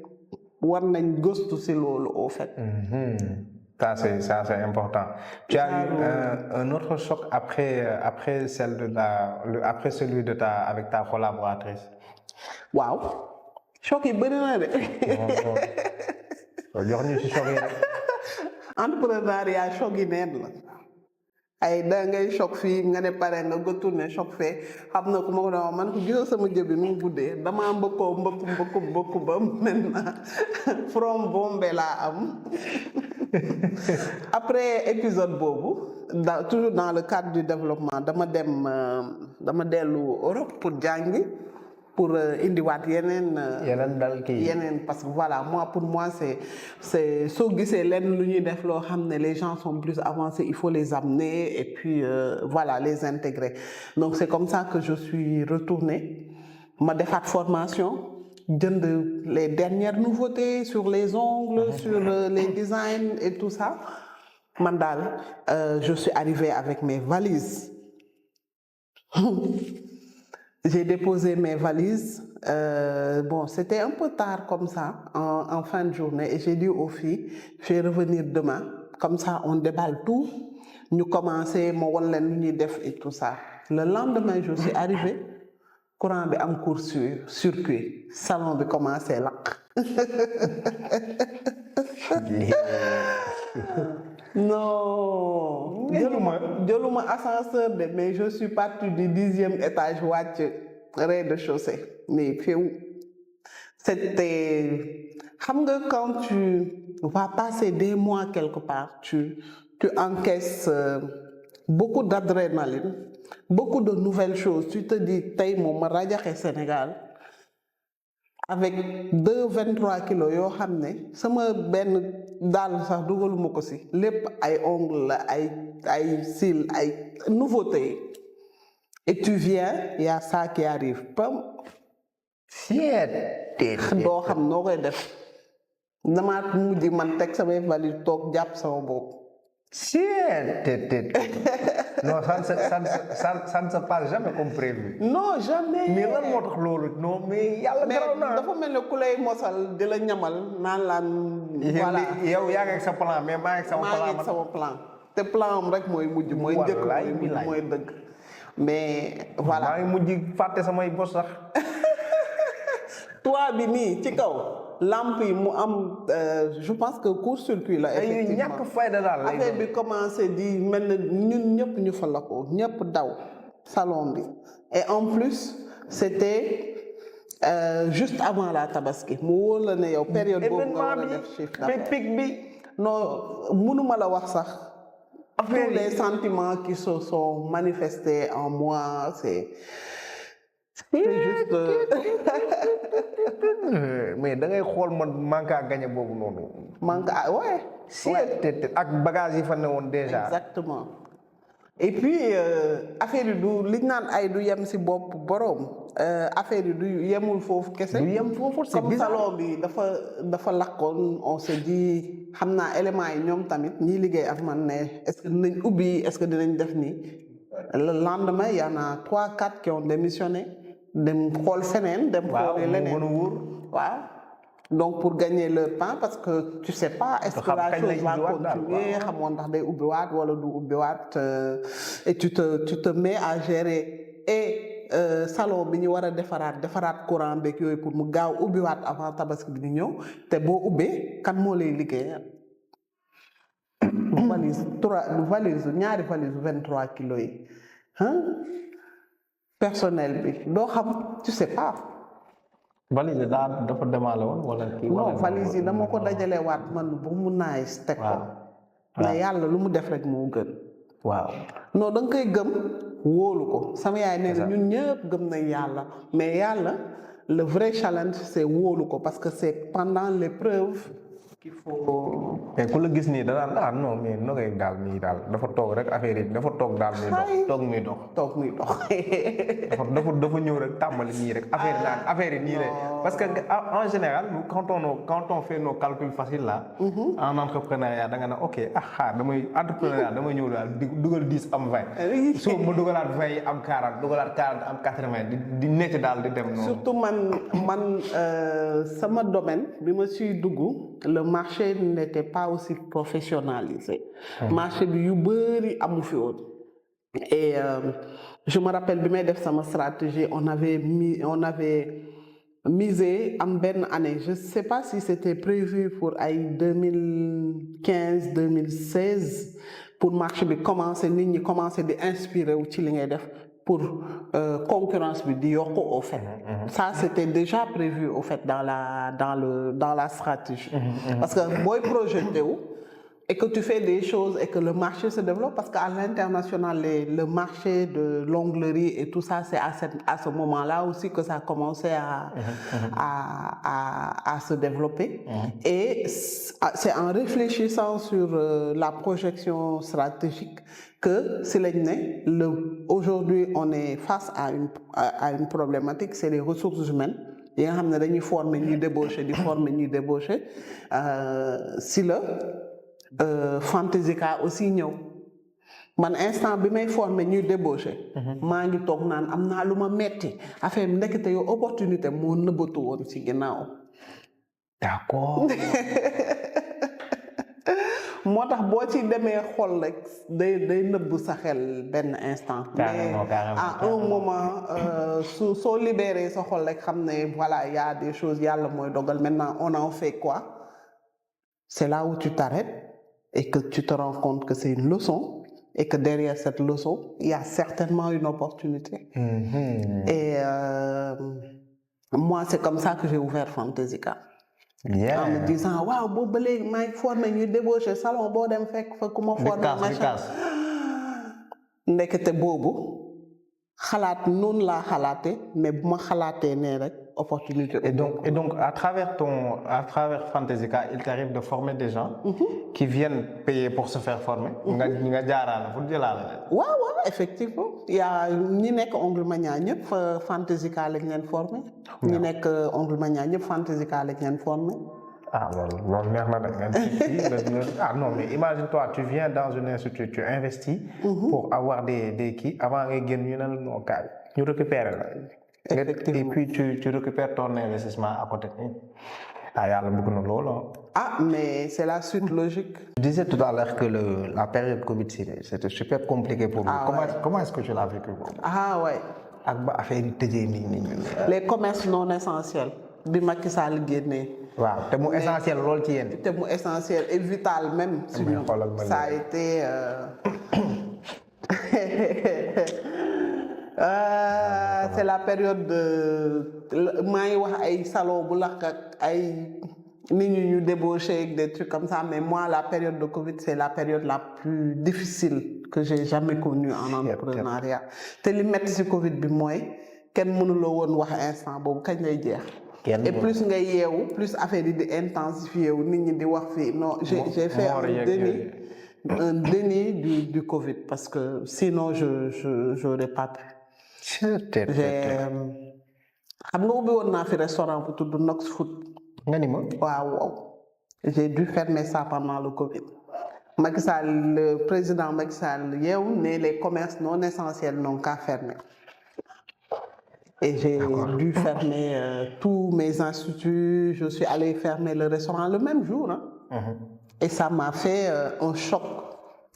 war nañ gëstu si loolu au fait. Ça c'est important. Tu as eu un autre choc après celui avec ta collaboratrice. Waaw choc yi bëri na de. jox ñu ci choc yi rek. Entrepreneuriat choc yi neen la. ay da ngay choc fii nga ne pare nga tourné choc fee xam na ku ma ko doon man ko gisoo sama jëbi nu mu guddee damaa mbëkku ba maintenant from Bombay laa am. Après épisode boobu toujours dans le cadre du développement dama dellu Europe pour jàngi pour indiwaat yeneen parce que voilà pour moi c'est soo gisee lenn lu ñuy def loo xam ne les gens sont plus avancés, il faut les amener et puis voilà les intégrer. Donc c'est comme ça que je suis retournée ma defaat formation jënd les dernières nouveautés sur les ongles, sur les designs et tout ça. Man daal je suis arrivée avec mes valises. J'ai déposé mes valises. Bon, c'était un peu tard comme ça, en fin de journée, et j'ai dit aux filles, je vais revenir demain. Comme ça, on déballe tout. Nous commençons, et tout ça. Le lendemain, je suis arrivée. Courant bi am court-circuit. Salon bi commencé lakk. Non, jëluma ascenseur de mais je suis partie du 10e étage wàcc rez-de-chaussée mais c'était xam nga quand tu vas passer des mois quelque part tu encaisses beaucoup d'adrénaline, beaucoup de nouvelles choses. Tu te dis tey moom ma rajaxe Sénégal avec 23 kilos yoo xam ne sama benn daal sax dugaluma ko si lépp ay ongles la ay cils ay nouveautés et tu viens il y a ça qui arrive pam doo xam noo koy def dama mujj man teg samay valise toog jàpp sama bopp. Non, ça ne se passe jamais comme prévu. Non, jamais. Mais lan moo tax loolu non mais yàlla garaw na. dafa mel ne ku lay mosal di la ñamal naan laan. voilà yow yaa ngi ak sa plan mais maa ngi ak sama plan. te plan am rek mooy mujj. mooy njëkk mooy dëgg. mais voilà maa ngi mujj fàtte samay bos sax. toit bi nii ci kaw. lampe yi mu am je pense que court-circuit la effectivement ñàkk fayda daal lay affaire bi commencé di mel ne ñun ñëpp ñu fa la ko ñëpp daw salon bi et en plus c'était juste avant la tabaski mu wóor la ne yow période boobu nga war a def chiffre d'affaires pic bi non mënuma la wax sax tous les sentiments qui se sont manifestés en moi c'est juste mais da ngay xool man manque à gagner boobu noonu. manque à ouais. ak bagage yi fa ne woon déjà. Exactement. Et puis affaire yi du li ñu naan ay du yem si bopp boroom affaire yi du yemul foofu kese. du yem foofu c'est bizarre comme salon bi dafa lakkoon on se dit xam naa éléments yi ñoom tamit ñiy liggéey ak man ne est-ce que dinañ ubbi est-ce que dinañ def nii. Le lendemain il y en a 3-4 qui ont démissionné. dem xool feneen dem xool leneen waaw donc pour gagner leur pain parce que tu sais pas est-ce que la chose va continuer xamoon ndax day ubbiwaat wala du ubbiwaat et tu te mets à gérer et salon bi ñu war a defaraat courant beeg yooyu pour mu gaaw ubbiwaat avant tabaski bi di ñëw te boo ubbee kan moo lay liggéey valise ñaari valise 23 kilos yi personnel bi doo xam tu sais pas. valise dafa demaale woon wala kii. non valise yi dama ko dajale waat man ba mu naay teg ko. mais yàlla lu mu def rek moo gën. waaw non da nga koy gëm wóolu ko sama yaay nee na ñun ñëpp gëm nañ yàlla mais yàlla le vrai challenge c'est wóolu ko parce que c'est pendant l'épreuve qu'il faut. mais ku la gis nii danaan non mais nogay daal nii daal dafa toog rek affaire yi dafa toog daal muy dox toog muy dox. dafa ñëw rek tàmbali nii rek affaire yi nii rek parce que en général quand on fait nos calculs faciles là. en entrepreneuriat da nga ne ok damay ñëw daal dugal 10 am 20. soo ma dugalaat 20 yi am 40 dugalaat 40 am 80 di nekk daal di dem noonu. surtout man sama domaine bi ma siy dugg. Le marché n'était pas aussi professionnalisé. Marché bi yu bëri amu fi woon. Et je me rappelle bi may def sama stratégie on avait misé am benn année je sais pas si c'était prévu pour ay 2015 2016 pour marché bi commencer nit ñi commencer di inspirer wu ci li ngay def pour concurrence bi di yokku au fait. Ça c'était déjà prévu au fait dans la stratégie. Parce que booy projeté wu et que tu fais des choses et que le marché se développe, parce qu'à l'international, le marché de l'onglerie et tout ça, c'est à ce moment-là aussi que ça a commencé à se développer. Et c'est en réfléchissant sur la projection stratégique que c'est aujourd'hui on est face à une problématique, c'est les ressources humaines. yi nga xam ne dañuy former ñuy débaucher di former ñuy débaucher si la Fantasika aussi ñëw man instant bi may former ñuy débaucher maa ngi toog naan am naa lu ma metti affaire bi ndekete yow opportunité moo nëbbatu woon si ginnaaw. D'accord. moo tax boo ci demee xol rek day nëbb sa xel benn instant. mais à un moment soo libéré sa xol rek xam ne voilà y a des choses yàlla mooy dogal. Maintenant on en fait quoi? C'est là où tu t'arrêtes et que tu te rends compte que c'est une leçon et que derrière cette leçon il y a certainement une opportunité. Et moi c'est comme ça que j'ai ouvert Fantasika. Yeah. En me disant waaw boobu ba léegi maa ngi formé ñu débauché salon boo dem fekk fa ku ma formé machin ndekete boobu xalaat noonu laa xalaate mais bu ma xalaatee nee rek opportunité. Et donc à travers Fantasika, il t'arrive de former des gens qui viennent payer pour se faire former. nga jaaraale pour jëlaale. waaw effectivement il y a ñi nekk Ongle Mania ñëpp Fantasika lañ leen former. ñi nekk Ongle Mania ñëpp Fantasika lañ leen former. Ah loolu neex na de. Ah non mais imagine-toi, tu viens dans une institut, tu investis pour avoir des kits avant ngay génn ñu ne la non kaay ñu récupérer la. Effectivement. Et puis tu récupères ton investissement à côté. Ah yàlla bëgg na loolu. Ah mais c'est la suite logique. Tu disais tout à l'heure que la période Covid c'était super compliqué pour vous. Comment est-ce que tu l'as vécu? Ah ouais. ak ba affaire yi tëjee nii. Les commerces non essentiels bi Macky Sall génnee. waaw te mu essentiel lool ci yéen. te mu essentiel et vital même. suñu ça a été. C'est la période de maa ngi wax ay salon bu lakk ak ay nit ñu débauché ak des trucs comme ça, mais moi la période de Covid c'est la période la plus difficile que j'ai jamais connue en entrepreneuriat. te li metti ci Covid bi mooy kenn mënuloo woon wax instant boobu kañ lay jeex. Et plus nga yeewu plus affaire yi di intensifier wu nit ñi di wax fii non j'ai fait un déni du Covid parce que sinon j'aurais pas pu. xam nga ubbi woon naa fi restaurant bu tudd Nox Food. nga ni ma. waaw j'ai dû fermer ça pendant le Covid. Macky Sall, le président Macky Sall yeewu ne les commerces non essentiels n'ont qu'à fermer. Et j'ai dû fermer tous mes instituts. Je suis allé fermer le restaurant le même jour. Et ça m'a fait un choc.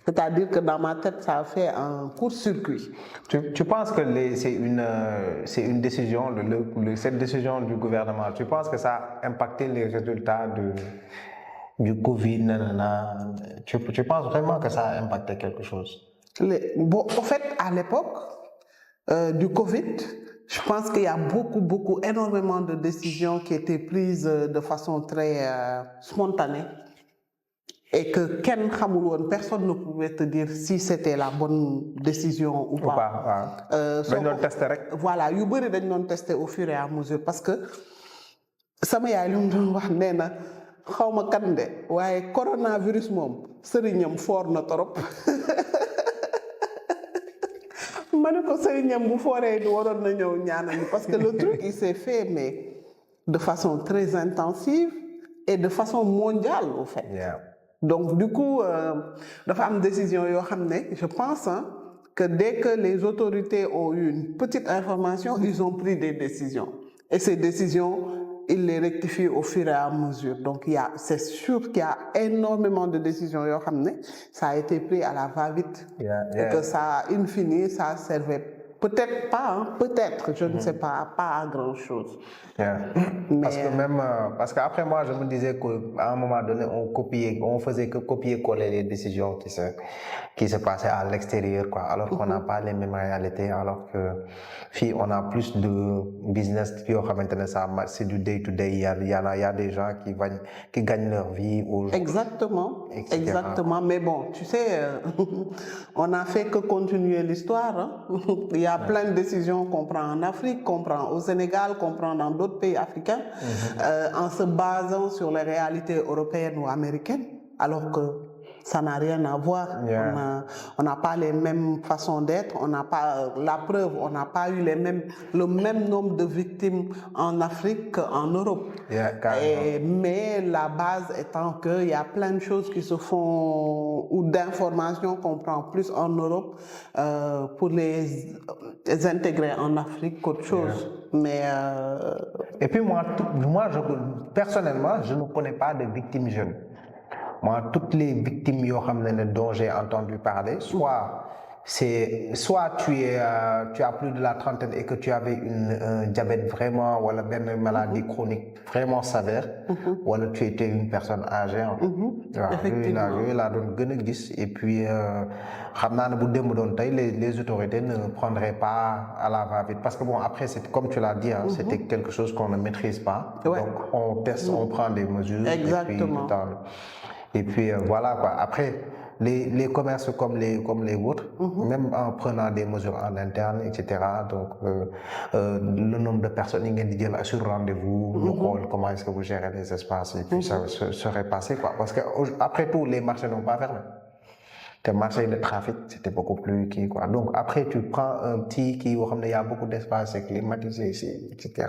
C'est-à-dire que dans ma tête, ça a fait un court-circuit. Tu penses que c'est une décision, cette décision du gouvernement, tu penses que ça a impacté les résultats du Covid? Tu penses vraiment que ça a impacté quelque chose? Bon, en fait, à l'époque du Covid, je pense qu'il y a énormément de décisions qui étaient prises de façon très spontanée. Et que personne ne pouvait te dire si c'était la bonne décision ou pas. Voilà, yu bëri dañ doon tester au fur et à mesure parce que sama yaay lu mu doon wax nee na xawma kan de waaye coronavirus moom sëriñam foor na torop ma ne ko sëriñam bu fooree di waroon na ñëw ñaanal parce que le truc il s'est fait mais de façon très intensive et de façon mondiale au fait. Donc du coup dafa am décision yoo xam ne je pense que dès que les autorités ont eu une petite information ils ont pris des décisions et ces décisions ils les rectifient au fur et à mesure. Donc c'est sûr qu'il y a énormément de décisions yoo xam ne ça a été pris à la va-vite et que ça in fine ça servait Peut-être pas, hein, peut-être, je ne sais pas, pas grand-chose. Yeah. Parce que même, parce qu'après moi, je me disais qu'à un moment donné, on faisait que copier-coller les décisions qui se passaient à l'extérieur, quoi. Alors qu'on n'a pas les mêmes réalités, alors que, on a plus de business qui c'est du day to day. Il y a des gens qui gagnent leur vie aujourd'hui. Exactement, etc. exactement. Mais bon, tu sais, on n'a fait que continuer l'histoire. Hein. Il y a plein de décisions qu'on prend en Afrique, qu'on prend au Sénégal, qu'on prend dans d'autres pays africains, en se basant sur les réalités européennes ou américaines, alors que ça n'a rien à voir. Yeah. On n'a pas les mêmes façons d'être, on n'a pas la preuve, on n'a pas eu le même nombre de victimes en Afrique qu'en Europe. Yeah, Mais la base étant qu'il y a plein de choses qui se font ou d'informations qu'on prend plus en Europe pour les intégrer en Afrique qu'autre chose. Yeah. Mais et puis personnellement, je ne connais pas de victimes jeunes. Moi, toutes les victimes dont j'ai entendu parler, soit tu as plus de la trentaine et que tu avais un diabète vraiment ou une maladie chronique vraiment sévère, ou alors tu étais une personne âgée. Effectivement. Et puis, les autorités ne prendraient pas à la va-vite. Parce que bon, après, c'est comme tu l'as dit, c'était quelque chose qu'on ne maîtrise pas. Ouais. Donc, on teste, on prend des mesures. Exactement. Et puis voilà quoi. Après, les commerces comme les vôtres, même en prenant des mesures en interne, etc. Donc, le nombre de personnes qui sont sur rendez-vous, comment est-ce que vous gérez les espaces, et puis ça serait passé quoi. Parce que après tout, les marchés n'ont pas fermé. Le marché de trafic, c'était beaucoup plus quoi. Donc après, tu prends un petit il y a beaucoup d'espace climatisé ici, etc.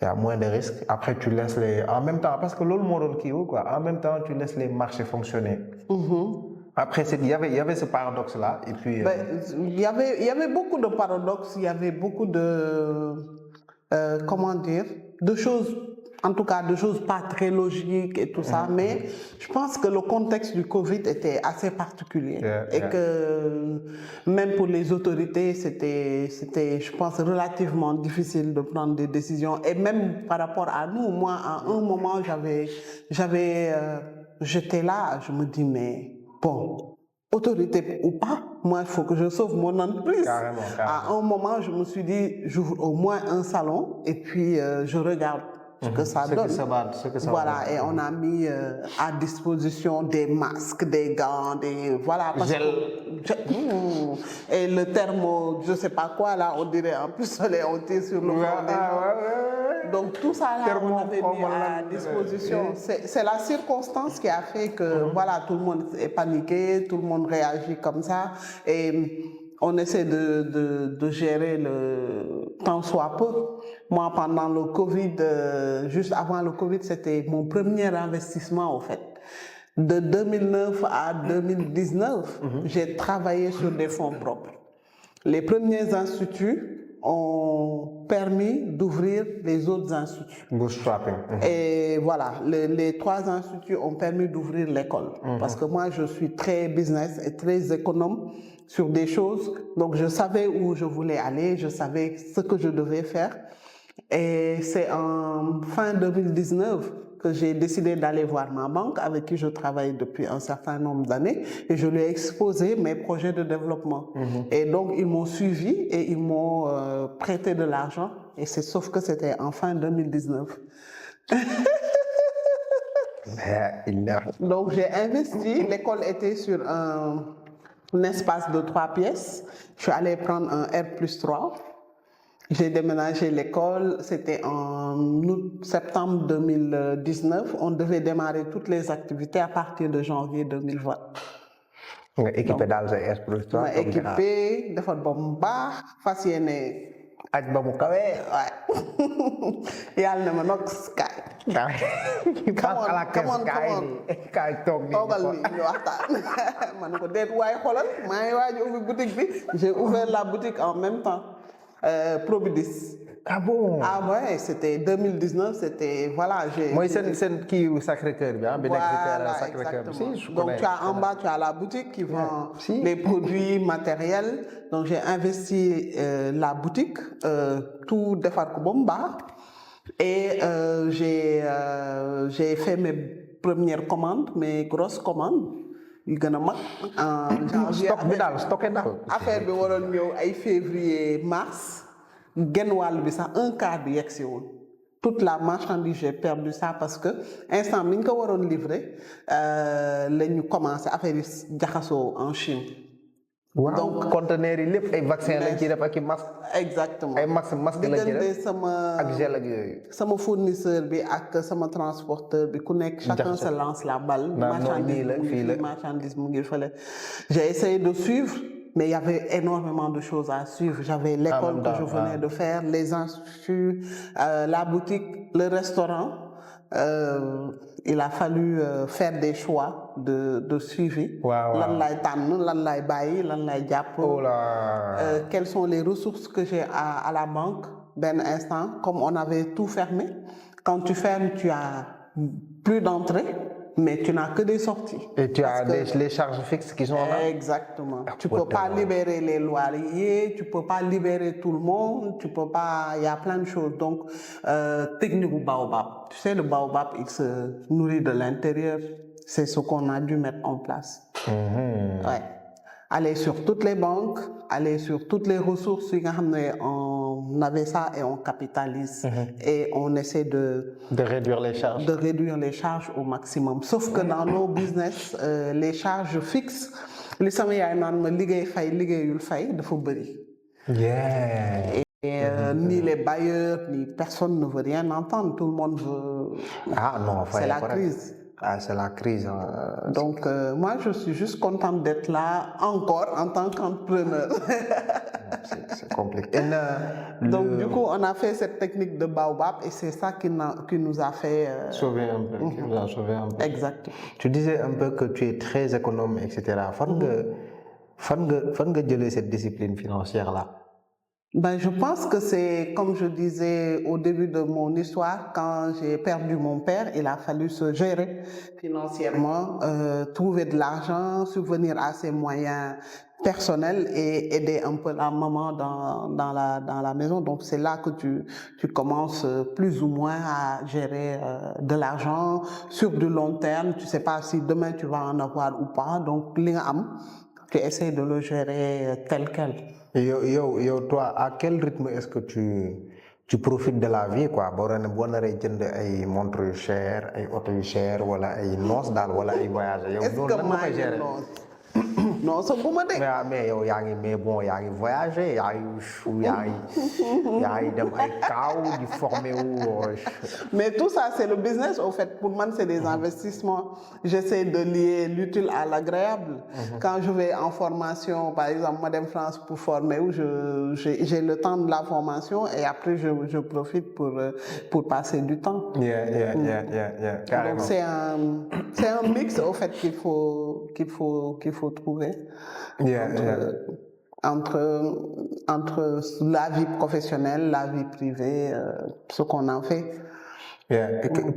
Il y a moins de risques. Après, tu laisses en même temps, parce que l'autre modèle en même temps, tu laisses les marchés fonctionner. Après, il y avait ce paradoxe-là. Et puis. Il y avait beaucoup de paradoxes, il y avait beaucoup de. Comment dire? De choses, en tout cas, de choses pas très logiques et tout ça. Mais je pense que le contexte du Covid était assez particulier. Que même pour les autorités, c'était, je pense, relativement difficile de prendre des décisions. Et même par rapport à nous, moi, à un moment, j'étais là, je me dis, mais bon, autorité ou pas, moi, il faut que je sauve mon entreprise. Carrément. À un moment, je me suis dit, j'ouvre au moins un salon et puis je regarde ce que ça donne. Voilà, et on a mis à disposition des masques, des gants, et le thermo, je sais pas quoi, là, on dirait en plus, on tire sur le front des gens. Donc tout ça, là, on avait mis à disposition. C'est la circonstance qui a fait que, voilà, tout le monde est paniqué, tout le monde réagit comme ça, et on essaie de gérer le tant soit peu. Moi, pendant le Covid, juste avant le Covid, c'était mon premier investissement, en fait. De 2009 à 2019, j'ai travaillé sur des fonds propres. Les premiers instituts ont permis d'ouvrir les autres instituts. Bootstrapping. Et voilà, les 3 instituts ont permis d'ouvrir l'école. Parce que moi, je suis très business et très économe sur des choses. Donc, je savais où je voulais aller, je savais ce que je devais faire. Et c'est en fin 2019 que j'ai décidé d'aller voir ma banque avec qui je travaille depuis un certain nombre d'années et je lui ai exposé mes projets de développement. Et donc, ils m'ont suivi et ils m'ont prêté de l'argent. Et sauf que c'était en fin 2019. Donc, j'ai investi. L'école était sur un espace de 3 pièces. Je suis allée prendre un R+3. J'ai déménagé l'école, c'était en septembre 2019. On devait démarrer toutes les activités à partir de janvier 2020. Équipé dans un R+3. Équipé, defar ba mu baax, fas yéene aj ba mu kawe. Yàlla ne ma nag kaay. Kaay toog toogal ni ñu waxtaan. Ma ne ko déet waaye xoolal maa ngi waaj ubbi boutique bi. J'ai ouvert la boutique en même temps. Probidis. Ah bon? Ah ouais, c'était 2019, c'était, voilà, Moi, c'est qui au Sacré-Cœur, bien, voilà, Sacré-Cœur. exactement. Si, je Donc connais. tu as en bas, tu as la boutique qui vend Si. les produits matériels. Donc j'ai investi la boutique, tout de Farkubomba. Et j'ai fait mes premières commandes, mes grosses commandes. yu gën a mag en janvier. Stocké daal. Affaire bi waroon ñëw ay février mars genn wàll bi sax un quart bi yegg si woon. Toute la marchandise j'ai perdu ça parce que instant bi ñu ko waroon livrer la ñu commencé affaire yi jaxasoo en Chine. Waaw donc conteneur yi lépp ay vaccin lañ ciy def ak i masque. Exactement ay masque lañ ciy def ak gel ak yooyu. sama fournisseur bi ak sama transporteur bi ku nekk chacun se lance la balle. Marchandise mu ngi fële. J'ai essayé de suivre mais il y avait énormément de choses à suivre. J'avais l'école que je venais de faire, les instituts, la boutique, le restaurant. Il a fallu faire des choix de suivi. Lan lay tànn, lan lay bàyyi, lan lay jàpp. Quelles sont les ressources que j'ai à la banque ben instant, comme on avait tout fermé. Quand tu fermes, tu as plus d'entrée, mais tu n'as que des sorties. Et tu as les charges fixes qui sont là. Exactement. Tu peux pas libérer les loyers, tu peux pas libérer tout le monde, tu peux pas. Il y a plein de choses. Donc, technique du baobab. Tu sais, le baobab, il se nourrit de l'intérieur. C'est ce qu'on a dû mettre en place. Ouais. Aller sur toutes les banques, aller sur toutes les ressources. On avait ça et on capitalise. Et on essaie de réduire les charges. De réduire les charges au maximum. Sauf que dans nos business, les charges fixes, les sama yaay naan ma liggéey fay liggéeyul fay dafa bëri. Et ni les bailleurs, ni personne ne veut rien entendre. Tout le monde veut. Ah non, c'est la crise. Ah, c'est la crise. Donc, moi, je suis juste contente d'être là encore en tant qu'entrepreneur. C'est compliqué. Donc, du coup, on a fait cette technique de baobab et c'est ça qui nous a fait... sauver un peu, qui nous a sauvé un peu. Exactement. Tu disais un peu que tu es très économe, etc. Fan nga jëlee cette discipline financière-là? Ben, je pense que c'est, comme je disais au début de mon histoire, quand j'ai perdu mon père, il a fallu se gérer financièrement, trouver de l'argent, subvenir à ses moyens personnels et aider un peu la maman dans la maison. Donc, c'est là que tu commences plus ou moins à gérer de l'argent sur du long terme. Tu sais pas si demain tu vas en avoir ou pas. Donc, li nga am, tu essaies de le gérer tel quel. Yo, toi, à quel rythme est-ce que tu profites de la vie, quoi? Boo naree jënd ay montre yu cher, ay auto yu cher, wala ay noces daal, wala ay voyages. Yow loolu nan nga koy gérer? Non, c'est bu ma de. Mais yow yaa ngi voyager, yaa ngi dem ay kaaw di formé wu. Mais tout ça, c'est le business. Au fait, pour moi, c'est des investissements. J'essaie de lier l'utile à l'agréable. Quand je vais en formation, par exemple, Madame France pour former, où j'ai le temps de la formation et après je profite pour passer du temps. Carrément. Donc c'est un mix au fait qu'il faut trouver. Entre la vie professionnelle, la vie privée, ce qu'on en fait.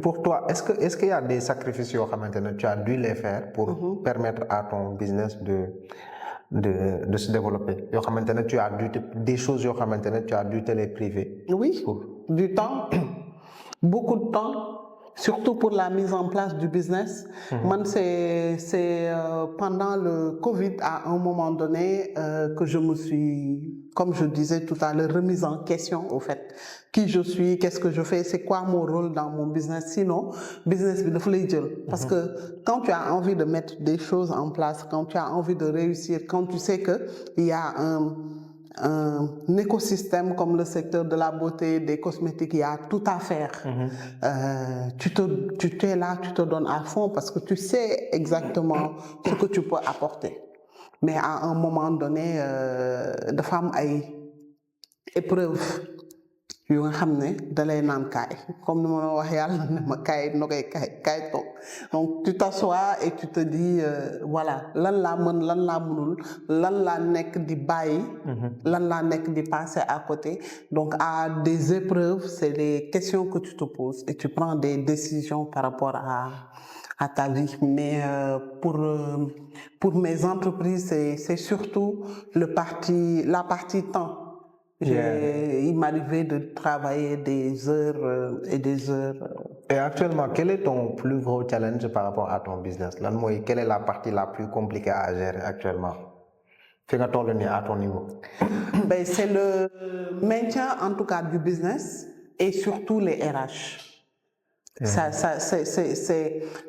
Pour toi, est-ce qu'il y a des sacrifices que tu as dû les faire pour permettre à ton business de se développer? Tu as dû des choses que tu as dû te les priver. Oui, du temps, beaucoup de temps. Surtout pour la mise en place du business. Moi, c'est pendant le Covid, à un moment donné, que je me suis, comme je disais tout à l'heure, remise en question, au fait. Qui je suis, qu'est-ce que je fais, c'est quoi mon rôle dans mon business. Sinon, business, parce que quand tu as envie de mettre des choses en place, quand tu as envie de réussir, quand tu sais que il y a un écosystème comme le secteur de la beauté, des cosmétiques, il y a tout à faire. Tu es là, tu te donnes à fond parce que tu sais exactement ce que tu peux apporter. Mais à un moment donné, de femmes à épreuve yu nga xam ne dalay naan kaay comme ni ma la wax yàlla ne ma kaay nogay kaay toog donc tu t'assois et tu te dis voilà lan laa mën lan laa mënul lan laa nekk di bàyyi lan laa nekk di passer à côté donc à des épreuves c'est des questions que tu te poses et tu prends des décisions par rapport à ta vie mais pour mes entreprises c'est surtout la partie temps. Il m'arrivait de travailler des heures et des heures. Et actuellement, quel est ton plus gros challenge par rapport à ton business? Quelle est la partie la plus compliquée à gérer actuellement? À ton niveau. Ben, c'est le maintien en tout cas du business et surtout les RH. Yeah.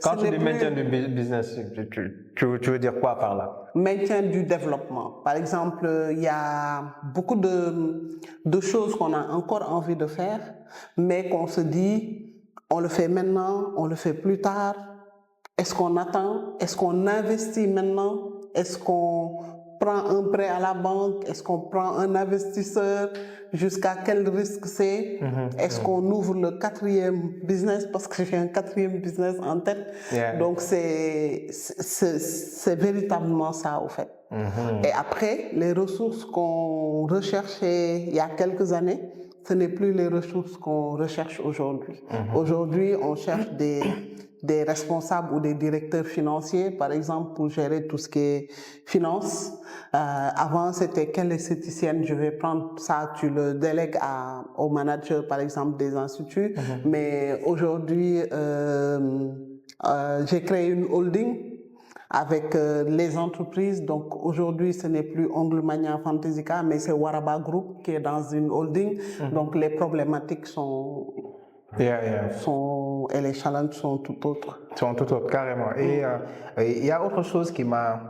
Quand tu dis maintien du business, tu veux dire quoi par là? Maintien du développement. Par exemple, il y a beaucoup de choses qu'on a encore envie de faire, mais qu'on se dit, on le fait maintenant, on le fait plus tard. Est-ce qu'on attend? Est-ce qu'on investit maintenant? Est-ce qu'on prend un prêt à la banque? Est-ce qu'on prend un investisseur? Jusqu'à quel risque c'est? Est-ce qu'on ouvre le 4e business? Parce que j'ai un 4e business en tête. Yeah. Donc c'est véritablement ça au fait. Et après, les ressources qu'on recherchait il y a quelques années, ce n'est plus les ressources qu'on recherche aujourd'hui. Aujourd'hui, on cherche des responsables ou des directeurs financiers, par exemple, pour gérer tout ce qui est finance. Avant, c'était quelle esthéticienne, je vais prendre ça, tu le délègues au manager, par exemple, des instituts. Mais aujourd'hui, j'ai créé une holding avec les entreprises. Donc aujourd'hui, ce n'est plus Onglemania Fantaisica, mais c'est Waraba Group qui est dans une holding. Donc les problématiques sont... et les challenges sont tout autres. Sont tout autres, carrément. Et il y a autre chose qui m'a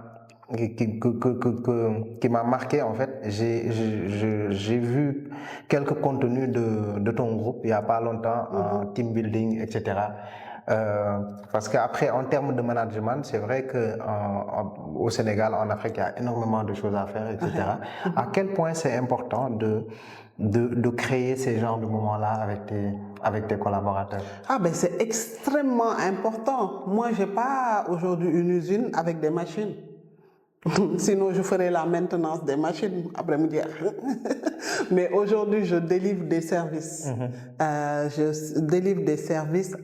marqué en fait. J'ai vu quelques contenus de ton groupe il y a pas longtemps en team building, etc. Parce qu'après, en termes de management, c'est vrai que au Sénégal, en Afrique, il y a énormément de choses à faire, etc. À quel point c'est important de créer ces genres de moments-là avec tes collaborateurs? Ah ben c'est extrêmement important. Moi, j'ai pas aujourd'hui une usine avec des machines. Sinon, je ferais la maintenance des machines après-midi. Mais aujourd'hui, je délivre des services. Je délivre des services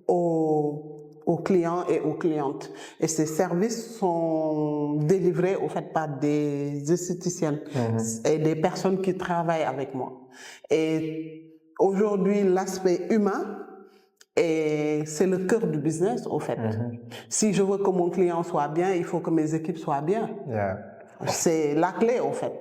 aux clients et aux clientes. Et ces services sont délivrés au fait par des esthéticiennes et des personnes qui travaillent avec moi. Et aujourd'hui, l'aspect humain, c'est le cœur du business, au fait. Si je veux que mon client soit bien, il faut que mes équipes soient bien. C'est la clé, au fait.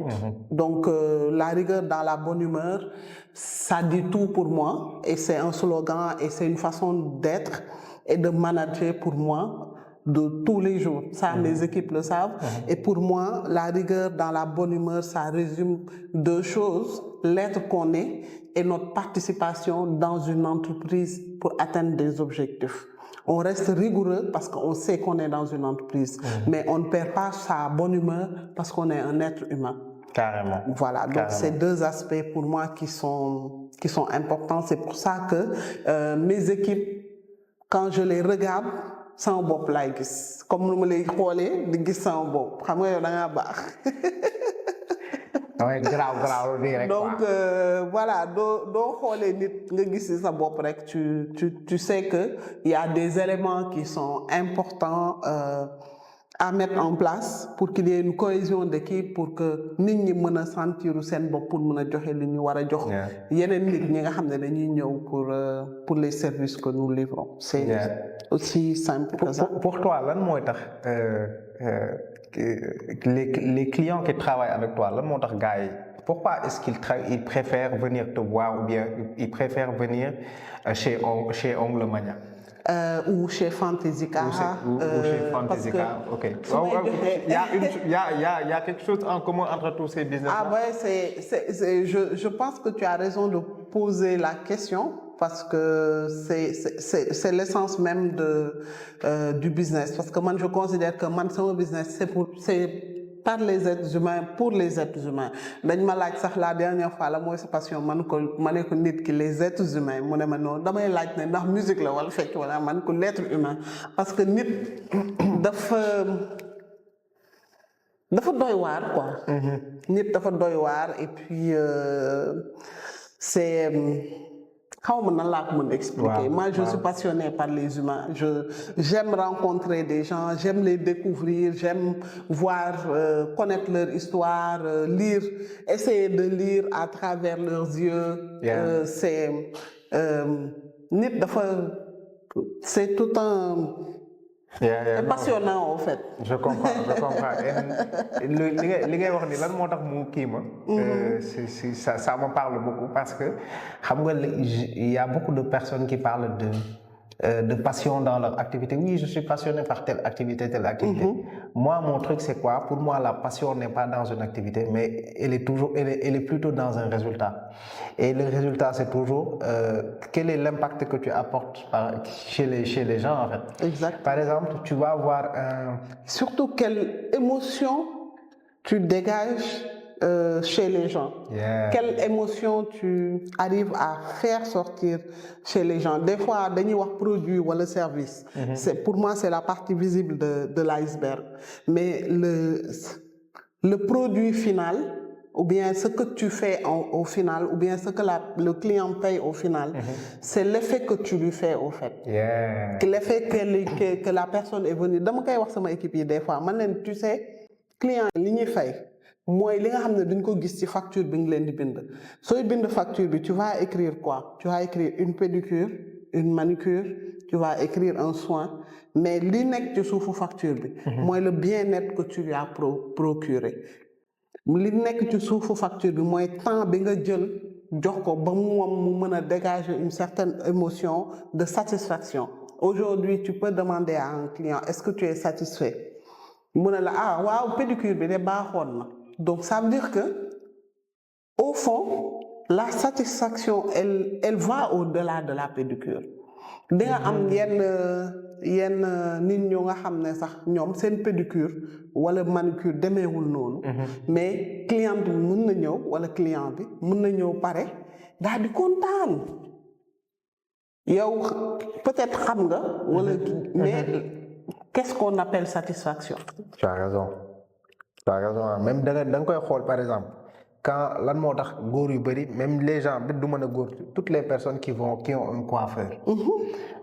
Donc, la rigueur dans la bonne humeur, ça dit tout pour moi. Et c'est un slogan et c'est une façon d'être et de manager pour moi de tous les jours. Ça, mes équipes le savent. Et pour moi, la rigueur dans la bonne humeur, ça résume 2 choses. L'être qu'on est et notre participation dans une entreprise pour atteindre des objectifs. On reste rigoureux parce qu'on sait qu'on est dans une entreprise, mais on ne perd pas sa bonne humeur parce qu'on est un être humain. Carrément. Voilà, donc c'est 2 aspects pour moi qui sont importants. C'est pour ça que mes équipes, quand je les regarde, sans bopp laay gis comme nu ma lay xoolee di gis sans bopp xam nga yow da ngaa baax. Donc voilà, doo xoolee nit nga gis ci sa bopp rek tu sais que il y a des éléments qui sont importants à mettre en place pour qu'il y ait une cohésion d'équipe pour que nit ñi mën a sentir seen bopp pour mën a joxe li ñu war a jox yeneen nit ñi nga xam ne dañuy ñëw pour les services que nous livrons. C'est aussi simple que ça. Pour toi, lan mooy tax les clients qui travaillent avec toi, lan moo tax gars yi pourquoi est-ce qu'ils préfèrent venir te voir ou bien ils préfèrent venir chez Onglemania? Ou chez Fantaisica. Ou chez Fantaisica, ok. Il y a quelque chose en commun entre tous ces business. Ah ouais, je pense que tu as raison de poser la question parce que c'est l'essence même du business. Parce que moi, je considère que mon business, c'est par les êtres humains pour les êtres humains dañ ma laaj sax la dernière fois la mooy sa passion ma ne ko nit ki les êtres humains mu ne ma noonu damay laaj ne ndax musique la wala fekk wala man ko l'être humain parce que nit dafa doy waar quoi. Nit dafa doy waar et puis c'est xaw ma nan laa ko mën expliquer. Moi je suis passionné par les humains. J'aime rencontrer des gens, j'aime les découvrir, j'aime voir connaître leur histoire, lire, essayer de lire à travers leurs yeux. C'est nit dafa c'est tout un c'est passionnant en fait. Je comprends. li ngay wax ni lan moo tax mu kii ma. Ça me parle beaucoup parce que xam nga il y a beaucoup de personnes qui parlent de passion dans leur activité. Oui, je suis passionné par telle activité. Moi, mon truc, c'est quoi? Pour moi, la passion n'est pas dans une activité, mais elle est plutôt dans un résultat. Et le résultat, c'est toujours quel est l'impact que tu apportes chez les gens, en fait. Exact. Par exemple, tu vas avoir surtout quelle émotion tu dégages chez les gens. Quelle émotion tu arrives à faire sortir chez les gens. Des fois dañuy wax produit wala service. Pour moi c'est la partie visible de l'iceberg. Mais le produit final ou bien ce que tu fais au final ou bien ce que le client paye au final, c'est l'effet que tu lui fais au fait. L'effet que la personne est venue. Dama koy wax sama équipe yi des fois man leen tu sais client li ñuy fay mooy li nga xam ne duñ ko gis ci facture bi nga leen di bind. Sooy bind facture bi tu vas écrire quoi? Tu vas écrire une pédicure, une manucure, tu vas écrire un soin, mais li nekk ci suufu facture bi mooy le bien-être que tu lui as procuré. Li nekk ci suufu facture bi mooy temps bi nga jël jox ko ba moom mu mën a dégager une certaine émotion de satisfaction. Aujourd'hui tu peux demander à un client est-ce que tu es satisfait? Mu ne la ah waaw pédicure bi de baaxoon na. Donc ça veut dire que au fond la satisfaction elle va au-delà de la pédicure. Di nga am yenn nit ñoo nga xam ne sax ñoom seen pédicure wala manucure demeewul noonu. Mais client bi mën na ñëw wala client bi mën na ñëw pare daal di kontaan. Yow peut-être xam nga wala mais qu'est-ce qu'on appelle satisfaction? Tu as raison. Même da nga koy xool par exemple quand lan moo tax góor yu bëri même les gens bi du mën a góor toutes les personnes qui ont un coiffeur.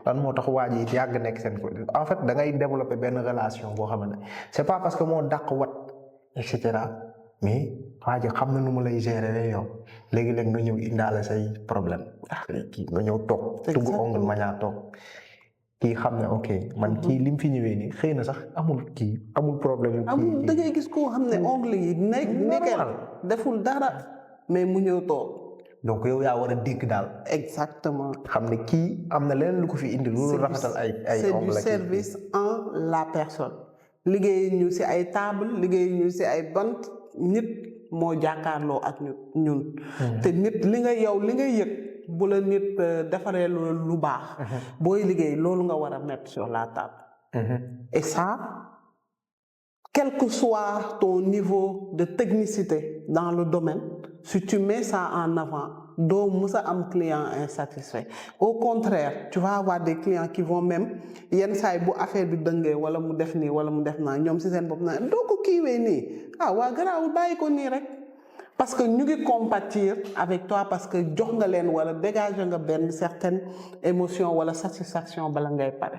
lan moo tax waa ji yàgg nekk seen ko en fait da ngay développer benn relation boo xam ne c'est pas parce que moo dàq wat et cetera mais waa ji xam na nu mu lay gérer yow léegi-léeg nga ñëw indaale say problème kii nga ñëw toog tugg ongle mañaa toog kii xam ne ok man kii lim fi ñëwee nii xëy na sax amul problème. Da ngay gis koo xam ne ongle yi nekkee deful dara mais mu ñëw toog. Donc yow yaa war a dégg daal. Exactement. xam ne kii am na leneen lu ko fi indi. lu rafetal ay ongle c'est du service en la personne. liggéey ñu ci ay table liggéey ñu ci ay bant nit moo jàkkaarloo ak ñun. te nit li nga yëg. bu la nit defaree lu baax. booy liggéey loolu nga war a mettre sur la table. Et ça quel que soit ton niveau de technicité dans le domaine si tu mets ça en avant doo musa am client insatisfait. Au contraire tu vas avoir des clients qui vont même yenn saay bu affaire bi dëngee wala mu def nii wala mu def naa ñoom ci seen bopp naa doo ko kiiwee nii waa garaawul bàyyi ko nii rek. Parce que ñu ngi compatir avec toi parce que jox nga leen wala dégager nga benn certaine émotion wala satisfaction bala ngay pare.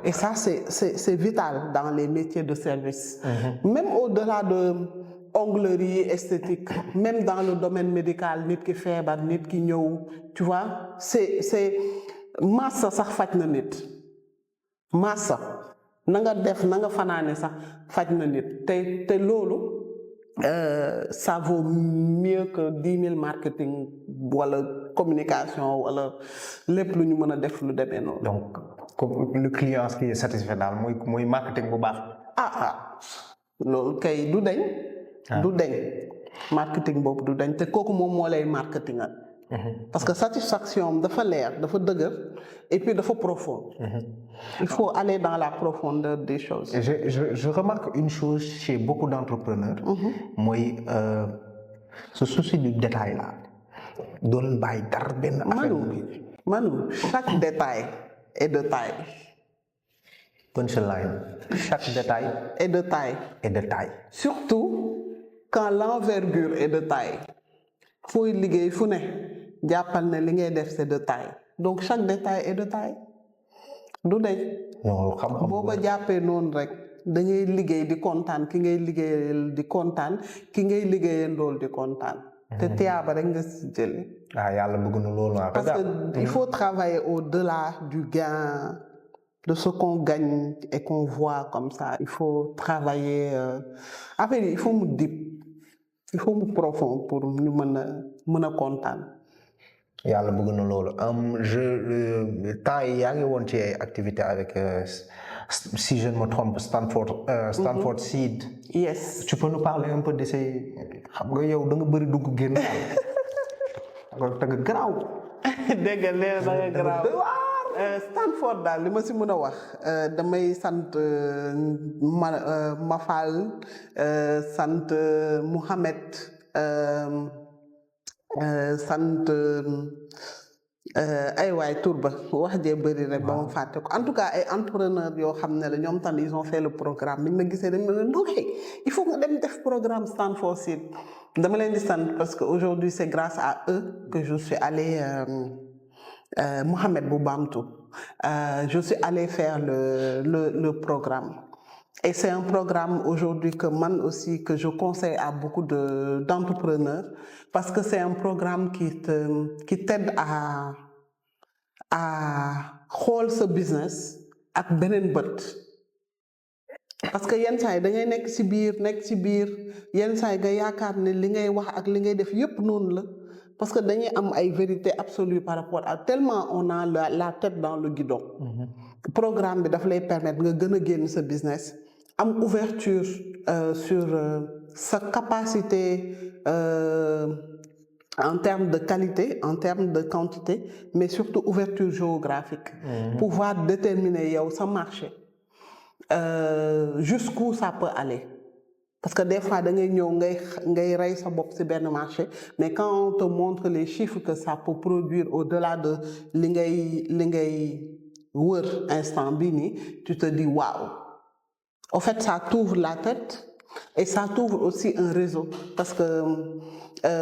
Et ça c'est vital dans les métiers de service. Même au-delà de onglerie esthétique, même dans le domaine médical nit ki feebar nit ki ñëw tu vois c'est massa sax faj na nit massa na nga def na nga fanaane sax faj na nit te loolu. Ça vaut mieux que 10 000 marketing wala communication wala lépp lu ñu mën a def lu demee noonu. Donc comme le client qui est satisfait daal mooy marketing bu baax. loolu kay du deñ. du deñ marketing boobu du deñ te kooku moom moo lay marketingal. parce que satisfaction dafa leer dafa dëgër et puis dafa profond. Il faut aller dans la profondeur des choses. Je remarque une chose chez beaucoup d'entrepreneurs. mooy ce souci du détail là. doon bàyyi dara benn affaire. Manu chaque détail est de taille. Punchline. Chaque détail est de taille. est de taille. Surtout quand l'envergure est de taille. fooy liggéey fu ne jàppal ne li ngay def c'est de taille donc chaque détail est de taille du deñ boo ko jàppee noonu rek da ngay liggéey di kontaan ki ngay liggéeyal di kontaan ki ngay liggéeyandool di kontaan te tiyaaba rek nga si jële yàlla bëgg na loolu parce que il faut travailler au-delà du gain de ce qu'on gagne et qu'on voit comme ça il faut travailler affaire yi il faut mu dip il faut mu profond pour ñu mën a kontaan. yàlla bëgg na loolu temps yi yaa ngi woon ci ay activités avec si je ne me trompe Stanford Seed. Yes. Tu peux nous parler un peu de ces xam nga yow da nga bëri dugg génn da nga garaaw. dégg nga nee da nga garaaw. Stanford daal li ma si mën a wax damay sant Mafal sant Mohamed sant ay waay tur ba wax jee bëri rek ba ma fàtte ko en tout cas ay entrepreneurs yoo xam ne la ñoom tam ils ont fait le programme biñ ma gisee dañ ma ne non il faut nga dem def programme Stanford Seed dama leen di sant parce que aujourd'hui c'est grâce à eux que je suis allée Mohamed Boubamtou je suis allée faire le programme et c'est un programme aujourd'hui que man aussi que je conseille à beaucoup d'entrepreneurs parce que c'est un programme qui t'aide à xool sa business ak beneen bët parce que yenn saa yi da ngay nekk ci biir yenn saa yi nga yaakaar ne li ngay wax ak li ngay def yépp noonu la parce que dañuy am ay vérité absolue par rapport à tellement on a la tête dans le guidon. Programme bi daf lay permettre nga gën a génn sa business am ouverture sur sa capacité en termes de qualité en termes de quantité mais surtout ouverture géographique. Pouvoir déterminer yow sa marché jusqu'où ça peut aller. Parce que des fois da ngay ñëw ngay rey sa bopp ci benn marché mais quand on te montre les chiffres que ça peut produire au-delà de li ngay wër instant bi nii tu te dis waouh. En fait ça t'ouvre la tête et ça t'ouvre aussi un réseau parce que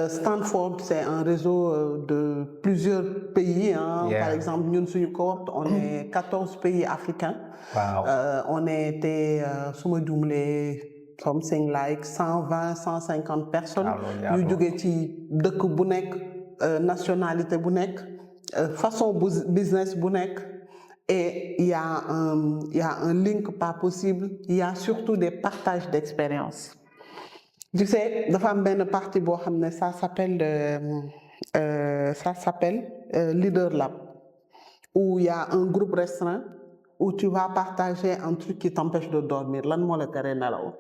Stanford c'est un réseau de plusieurs pays par exemple ñun suñu cohorte on est 14 pays africains. Wow. On était su ma jumlee something like 150 personnes yu jóge ci dëkk bu nekk nationalité bu nekk façon business bu nekk et il y a un link pas possible il y a surtout des partages d'expérience tu sais dafa am benn partie boo xam ne ça s'appelle Leader Lab où il y a un groupe restreint où tu vas partager un truc qui t'empêche de dormir lan moo la tere nelaw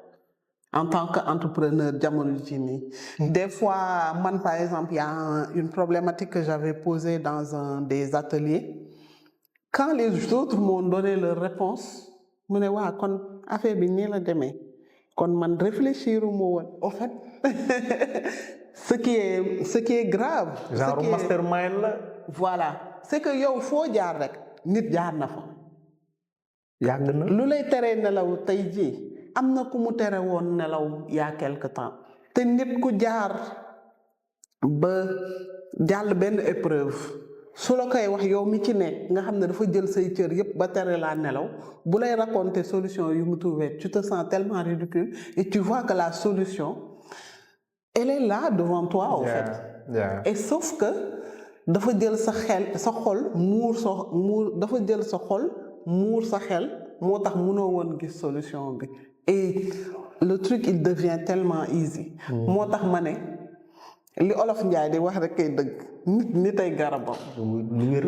en tant qu'entrepreneur jamono ji nii des fois man par exemple il y a une problématique que j'avais posée dans un des ateliers quand les autres m'ont donné leur réponse mu ne waa kon affaire bi nii la demee kon man réfléchir uma woon au fait ce qui est grave genre mastermind la voilà c'est que yow foo jaar rek nit jaar na fa yàgg na lu lay teree nelaw tey jii am na ku mu tere woon nelaw il y a quelque temps te nit ku jaar ba jàll benn épreuve su la koy wax yow mi ci nekk nga xam ne dafa jël say cër yépp ba tere laa nelaw bu lay raconter solution yu mu trouvé tu te sens tellement ridicule et tu vois que la solution elle est là devant toi en fait et sauf que dafa jël sa xol dafa jël sa xol muur sa xel moo tax mënoo woon gis solution bi et le truc il devient tellement easy moo tax ma ne li olof Njaay di wax rek kay dëgg nit ay garabam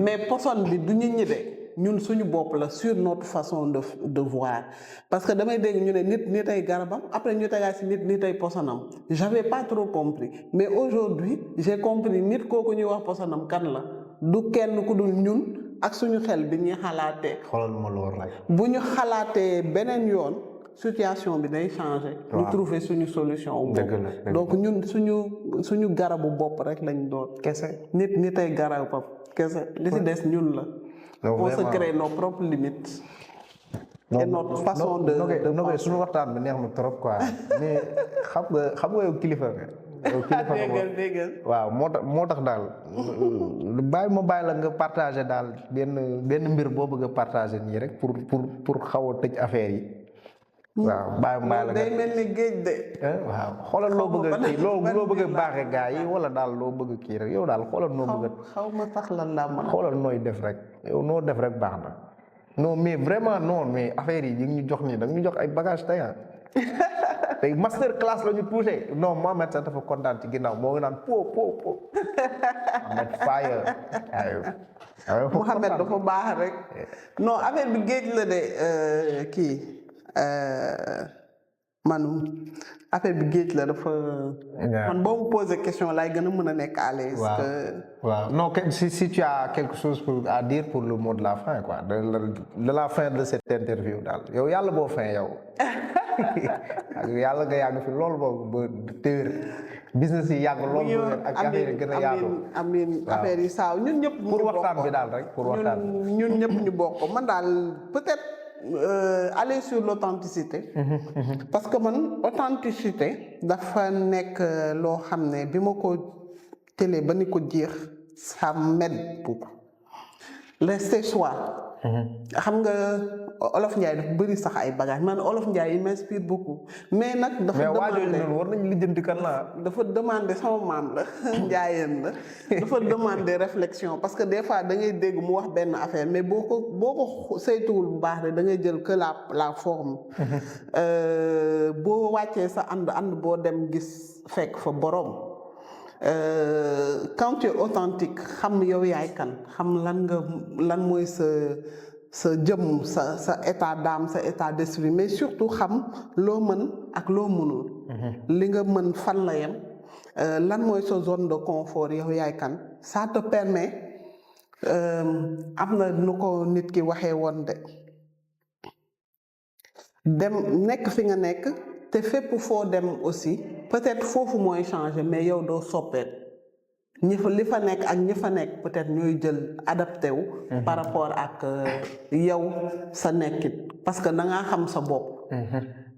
mais poson bi du nit ñi de ñun suñu bopp la sur notre façon de voir parce que damay dégg ñu ne nit ay garabam après ñu tegaat si nit ay posanam j'avais pas trop compris mais aujourd'hui j'ai compris nit kooku ñuy wax posanam kan la du kenn ku dul ñun ak suñu xel bi ñuy xalaatee. xoolal ma loolu rek. bu ñu xalaatee beneen yoon situation bi day changer. ñu trouver suñu solution. donc ñun suñu garabu bopp rek lañ doon. kese nit ay garabam kese li ci des ñun la. on se crée nos propres limites. et notre façon de penser. Suñu waxtaan bi neex na trop quoi mais xam nga yow kilifa nga. déggal waaw moo tax daal bàyyi la nga partager daal benn mbir boo bëgg a partager nii rek pour xaw a tëj affaire yi. waaw bàyyi la nga day mel ni géej de. waaw xoolal loo bëgg a kii loo bëgg a baaxee gaa yi wala daal loo bëgg a kii rek yow daal xoolal noo bëgg a. xaw ma sax lan laa mën a. xoolal nooy def rek yow noo def rek baax na non mais vraiment non mais affaire yi ñu jox nii da ñu jox ay bagages tey tey master class la ñu touché non Mohamed sax dafa kontaan ci ginnaaw moo ngi naan po Mohamed fire Mohamed dafa baax rek non affaire bi géej la de kii man affaire bi géej la dafa man boo mu posé question laay gën a mën a nekk à l'aise waaw non si tu as quelque chose à dire pour le mot de la fin quoi de la fin de cette interview daal yow yàlla boo fin yow yàlla nga yàgg fi loolu boobu ba téwér business yi yàgg loolu ak affaire yi gën a yaatu amiin affaire yi saaw ñun ñëpp pour waxtaan bi daal rek pour waxtaan ñun ñëpp ñu bokk man daal peut-être aller sur l'authenticité parce que man authenticité dafa nekk loo xam ne bi ma ko télé ba ni ko jeex ça m'aide beaucoup rester soi xam nga Olof Ndiaye dafa bëri sax ay bagages man Olof Ndiaye il m'inspire beaucoup mais nag dafa demander war nañ lijjanti kan la dafa demander sama maam la njaayeen la dafa demander réflexion parce que des fois da ngay dégg mu wax benn affaire mais boo ko saytuwul bu baax rek da ngay jël que la forme boo wàccee sa ànd boo dem gis fekk fa boroom quand tu es authentique xam yow yaay kan xam lan mooy sa jëmm sa état d'âme sa état d'esprit mais surtout xam loo mën ak loo mënul li nga mën fan la yem lan mooy sa zone de confort yow yaay kan ça te permet am na nu ko nit ki waxee woon de dem nekk fi nga nekk te fépp foo dem aussi peut-être foofu mooy changer mais yow doo soppeet li fa nekk ak ñi fa nekk peut-être ñooy jël adapté wu par rapport ak yow sa nekkit parce que da ngaa xam sa bopp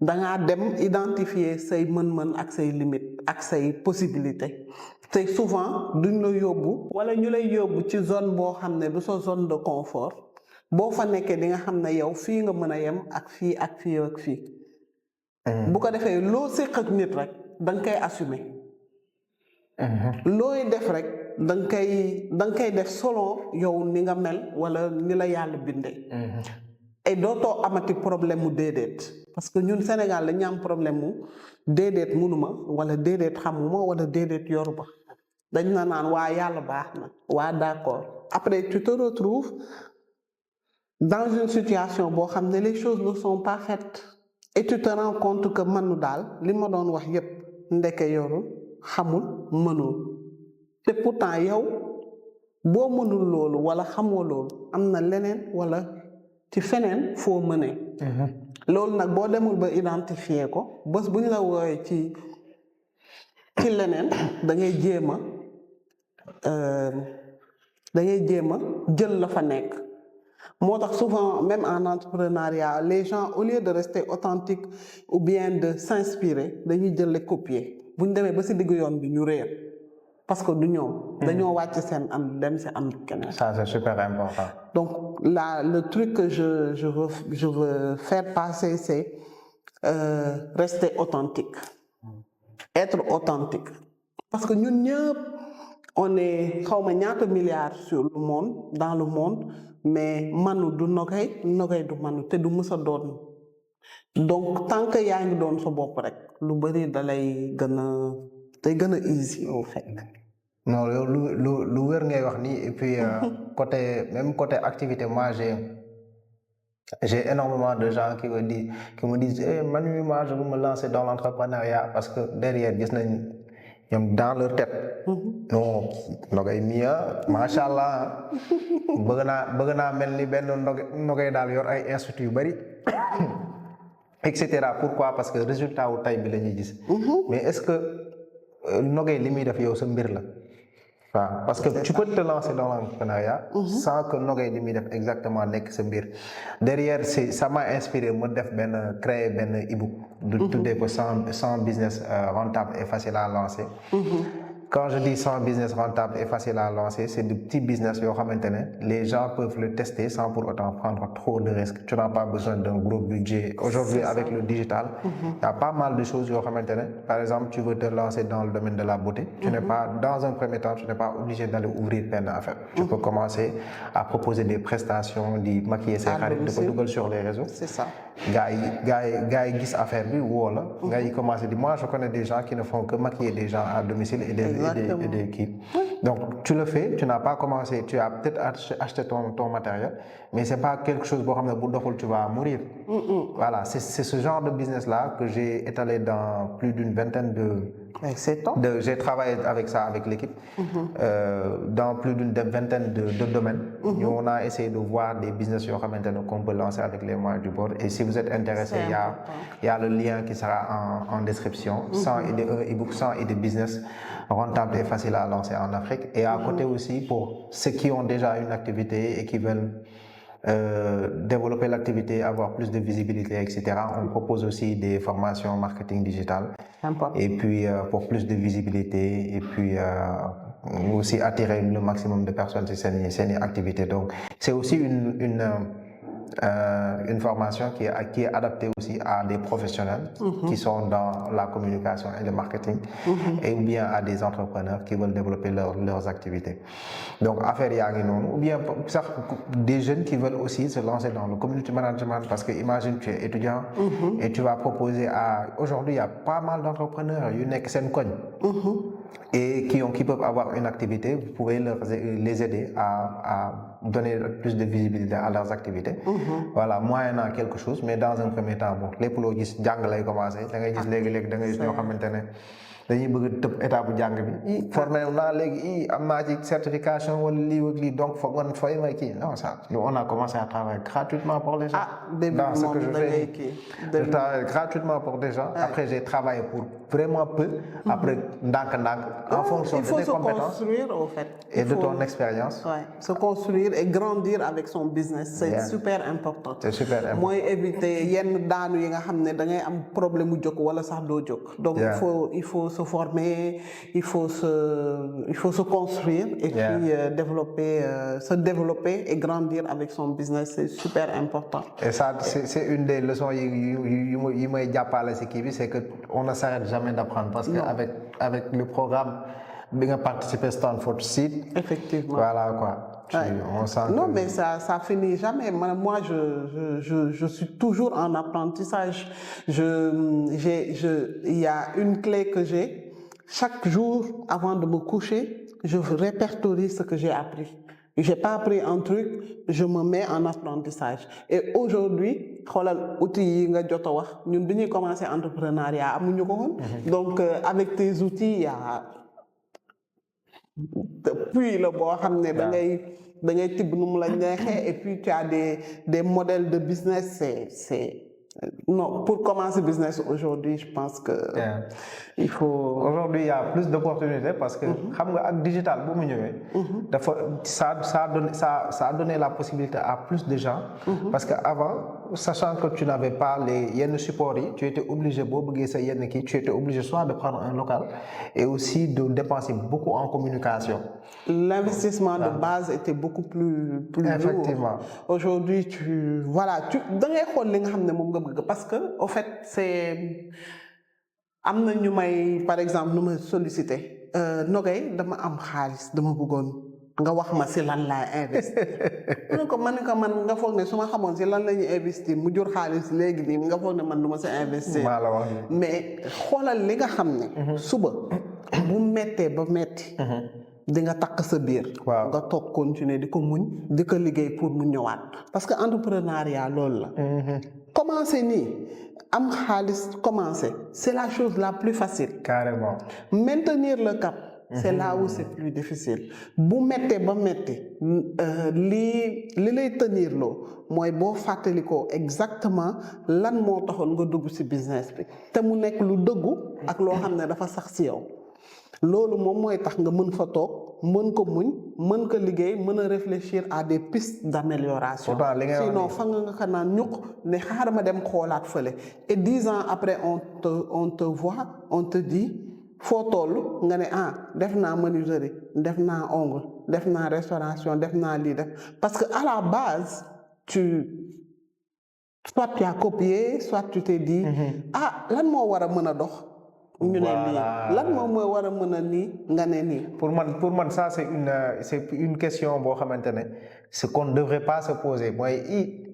da ngaa dem identifier say mën-mën ak say limite ak say possibilité te souvent duñ la yóbbu wala ñu lay yóbbu ci zone boo xam ne du sa zone de confort boo fa nekkee di nga xam ne yow fii nga mën a yem ak fii ak fii ak fii bu ko defee loo séq ak nit rek da nga koy assumer looy def rek da nga koy def selon yow ni nga mel wala ni la yàlla bindee et dootoo amati problème mu déedéet parce que ñun Sénégal dañu am problème mu déedéet mënuma wala déedéet xamuma wala déedéet yoruma dañ na naan waa yàlla baax na waa d'accord après tu te retrouves dans une situation boo xam ne les choses ne sont pas faites et tu te rends compte que manu daal li ma doon wax yépp ndeke yorul xamul mënul te pourtant yow boo mënul loolu wala xamoo loolu am na leneen wala ci feneen foo mënee loolu nag boo demul ba identifier ko bés bu ñu la wooyee ci leneen da ngay jéem a jël la fa nekk moo tax souvent même en entrepreneuriat les gens au lieu de rester authentiques ou bien de s'inspirer dañuy jël les copier bu ñu demee ba ci diggu yoon bi ñu réer parce que du ñoom dañoo wàcc seen ànd dem ci ànd keneen. Ça c'est super important. Donc là le truc que je veux faire passer c'est rester authentique être authentique parce que ñun ñëpp on est xawma ñaata milliards sur le monde dans le monde mais manu du nogay du manu te du mës a doon donc tant que yaa ngi doon sa bopp rek lu bari day gën a easy au fait. non lu wér ngay wax ni et puis côté activité moi j'ai énormément de gens qui me disent Manu, moi je veux me lancer dans l'entrepreneuriat parce que derrière gis nañ ñoom dans leur tête non Nogay Mia macha allah bëgg naa mel ni benn Nogay daal yor ay institut yu bari et cetera. Pourquoi? Parce que résultat wu tay bi la ñuy gis mais est-ce que Nogay li muy def yow sa mbir la waaw parce que tu peux te lancer dans l'entrepreneuriat sans que Nogay li muy def exactement nekk sa mbir derrière ça m'a inspiré ma def créer benn e-book de tuddee ko 100 business rentable et facile à lancer. Quand je dis 100 business rentable et facile à lancer, c'est des petits business yoo xamante ne les gens peuvent le tester sans pour autant prendre trop de risques. Tu n'as pas besoin d'un gros budget. Aujourd'hui, avec le digital, il y a pas mal de choses yoo xamante ne, par exemple, tu veux te lancer dans le domaine de la beauté. Tu n'es pas, dans un premier temps, tu n'es pas obligé d'aller ouvrir benn affaire. Tu peux commencer à proposer des prestations, di maquiller ses xarit, de ko dugal sur les réseaux. C'est ça. Gars yi gis affaire bi woo la. Gars yi commencé di moi je connais des gens qui ne font que maquiller des gens à domicile et des kits. Donc tu le fais, tu n'as pas commencé, tu as peut-être acheté ton matériel, mais c'est pas quelque chose boo xam ne bu doxul tu vas mourir. Voilà, c'est ce genre de business là que j'ai étalé dans plus d'une vingtaine j'ai travaillé avec ça avec l'équipe dans plus d'une vingtaine de domaines. On a essayé de voir des business yoo xamante ne qu'on peut lancer avec les moyens du bord. Et si vous êtes intéressé, il y a le lien qui sera en description. 100 e-book 100 et des business rentables et faciles à lancer en Afrique. Et à côté aussi, pour ceux qui ont déjà une activité et qui veulent développer l'activité, avoir plus de visibilité, etc. On propose aussi des formations marketing digital. Et puis pour plus de visibilité et puis aussi attirer le maximum de personnes sur ces activités. Donc c'est aussi une formation qui est adaptée aussi à des professionnels qui sont dans la communication et le marketing et ou bien à des entrepreneurs qui veulent développer leurs activités. Donc affaire yaa ngi noonu ou bien sax des jeunes qui veulent aussi se lancer dans le community management parce que imagine tu es étudiant et tu vas proposer aujourd'hui il y a pas mal d'entrepreneurs yu nekk seen koñ et qui peuvent avoir une activité. Vous pouvez les aider à donner plus de visibilité à leurs activités. Voilà, moyennant quelque chose, mais dans un premier temps, bon, les loo gis jàng lay commencé da ngay gis léegi da ngay gis ñoo xamante ne dañuy bëgg tëb étape bu jàng bi formé naa léegi am naa ci certification wala lii ak lii donc foog man fay may kii non ça on a commencé à travailler gratuitement pour les gens dans ce que je fais je travaille gratuitement pour des gens après j'ai travaillé pour vraiment peu après ndànk-ndànk en fonction de tes compétences. Il faut se construire au fait et de ton expérience. Se construire et grandir avec son business c'est super important. C'est super important mooy éviter yenn daanu yi nga xam ne da ngay am problème mu jóg wala sax doo jóg donc il faut se former, il faut se construire et puis se développer et grandir avec son business, c'est super important. Et ça, c'est une des leçons yi may jàppale ci kii bi, c'est que on ne s'arrête jamais d'apprendre parce que avec le programme bi nga participer Stanford Seed. Effectivement. Voilà quoi. On sent non, mais ça finit jamais. Moi, je suis toujours en apprentissage. Il y a une clé que j'ai. Chaque jour, avant de me coucher, je répertorie ce que j'ai appris. J'ai pas appris un truc, je me mets en apprentissage. Et aujourd'hui, xoolal outils yi nga jot a wax ñun bi ñuy commencer entrepreneuriat amuñu ko woon. Donc avec tes outils, il y a puis la boo xam ne da ngay tibb nu mu la neexee et puis tu as des modèles de business c'est non pour commencer business aujourd'hui je pense que il faut aujourd'hui il y a plus d'opportunités parce que xam nga ak digital bu mu ñëwee dafa ça a donné la possibilité à plus de gens parce que avant sachant que tu n'avais pas les yenn supports yi tu étais obligé boo bëggee sa yenn kii tu étais obligé soit de prendre un local et aussi de dépenser beaucoup en communication. L'investissement de base était beaucoup plus effectivement lourd. Aujourd'hui da ngay xool li nga xam ne moom nga bëgg parce que au fait c'est am na ñu may par exemple nu ma sollicité Nogay dama am xaalis dama bëggoon nga wax ma si lan laa investir man nga foog ne su ma xamoon si lan la ñuy investir mu jur xaalis léegi nii nga foog ne man du ma si investir mais xoolal li nga xam ne suba bu mettee ba metti di nga takk sa biir. Waaw. nga toog continuer di ko muñ di ko liggéey pour mu ñëwaat parce que entrepreneuriat loolu la. commencer nii am xaalis commencer c'est la chose la plus facile. Carrément. maintenir le cap. c'est là où c'est plus difficile bu mettee ba metti li lay tenir loo mooy boo fàttalikoo exactement lan moo taxoon nga dugg ci business bi te mu nekk lu dëggu ak loo xam ne dafa sax ci yow loolu moom mooy tax nga mën fa toog mën ko muñ mën ko liggéey mën a réfléchir à des pistes d'amélioration. Sinon fa nga ko naan ñuq ne xaaral ma dem xoolaat fële et 10 ans après on te voit on te dit foo toll nga ne def naa menuiserie def naa ongle def naa restauration def naa lii def parce que à la base soit tu as copié soit tu t'es dit lan moo war a mën a dox ñu ne nii lan moom mooy war a mën a nii nga ne nii. pour man ça c'est une question boo xamante ne ce qu'on ne devrait pas se poser mooy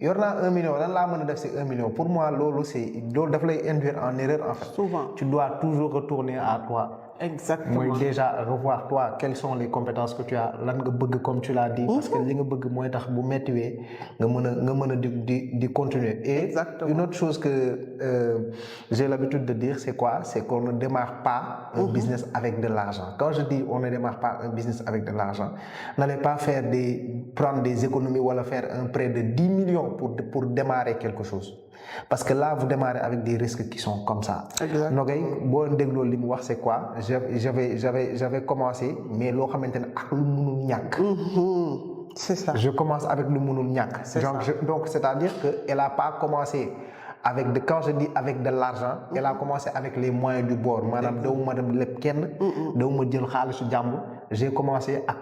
yor naa 1 million lan laa mën a def c'est 1 million pour moi loolu daf lay induire en erreur en fait. Souvent tu dois toujours retourner à toi. Exactement. mooy déjà revoir toi quelles sont les compétences que tu as lan nga bëgg comme tu l'as dit. parce que li nga bëgg mooy tax bu méttiwee nga mën a di continuer. Et exactement. Une autre chose que j'ai l'habitude de dire c'est quoi? C'est qu'on ne démarre pas un business avec de l'argent. Quand je dis on ne démarre pas un business avec de l'argent, n'allez pas prendre des économies ou faire un prêt de 10 millions pour démarrer quelque chose. Parce que là vous démarrez avec des risques qui sont comme ça. Nogay boo dégloo li mu wax c'est quoi? J'avais commencé mais loo xamante ne ak lu mënul ñàkk. C'est ça. Je commence avec lu mënul ñàkk. Donc c'est-à-dire que elle a pas commencé quand je dis avec de l'argent, elle a commencé avec les moyens du bord. Maanaam dawuma dem lépp kenn. dawuma jël xaalisu jàmbur. J'ai commencé ak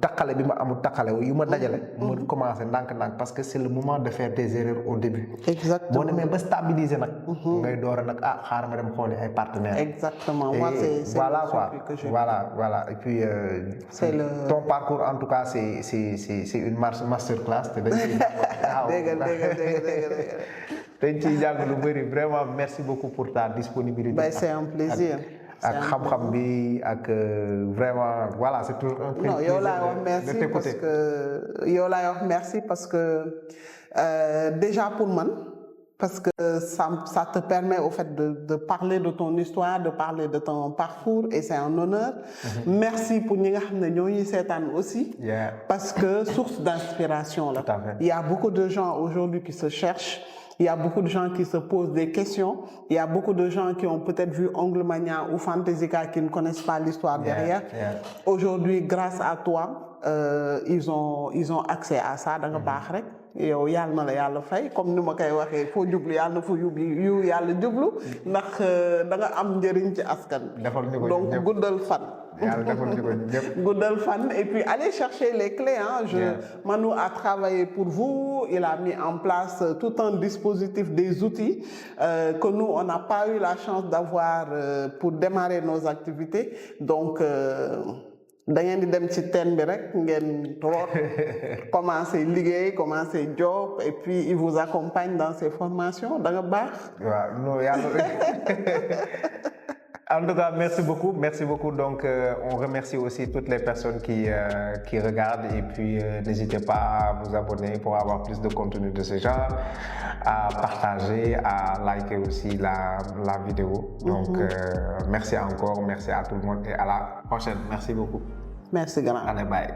takkale bi ma amul takkale yu ma dajale. ma commencé ndànk-ndànk parce que c'est le moment de faire des erreurs au début. Exactement. boo demee ba stabiliser nag. ngay door a nag xaaral ma dem xooli ay partenaires. Exactement. Moi c'est voilà quoi. Voilà et puis. ton parcours en tout cas c'est une masterclass te dañ ciy jàng lu bëri vraiment merci beaucoup pour ta disponibilité. C'est un plaisir. ak xam-xam bi ak vraiment voilà c'est toujours un plaisir. Non yow laay wax merci parce que déjà pour man parce que ça te permet au fait de parler de ton histoire de parler de ton parcours et c'est un honneur. Merci pour ñi nga xam ne ñoo ñuy seetaan aussi. Parce que source d'inspiration la. Il y a beaucoup de gens aujourd'hui qui se cherchent. Il y a beaucoup de gens qui se posent des questions. Il y a beaucoup de gens qui ont peut-être vu Onglemania ou Fantaisica qui ne connaissent pas l'histoire derrière. Aujourd'hui, grâce à toi, ils ont accès à ça. Da nga baax rek yow yàlla na la yàlla fay comme ni ma koy waxee foo jublu yàlla na fa yu yàlla jublu ndax da nga am njëriñ ci askan. Donc guddal fan. Goodal fan et puis allez chercher les clés Manu a travaillé pour vous, il a mis en place tout un dispositif, des outils que nous on n'a pas eu la chance d'avoir pour démarrer nos activités donc da ngeen di dem ci teen bi rek ngeen root commencer liggéey commencer job et puis il vous accompagne dans ces formations da nga baax. waaw non yàlla En tout cas, merci beaucoup. Donc, on remercie aussi toutes les personnes qui regardent et puis n'hésitez pas à vous abonner pour avoir plus de contenu de ce genre, à partager, à liker aussi la vidéo. Donc, merci encore, merci à tout le monde et à la prochaine. Merci beaucoup. Merci grand. Allez, bye.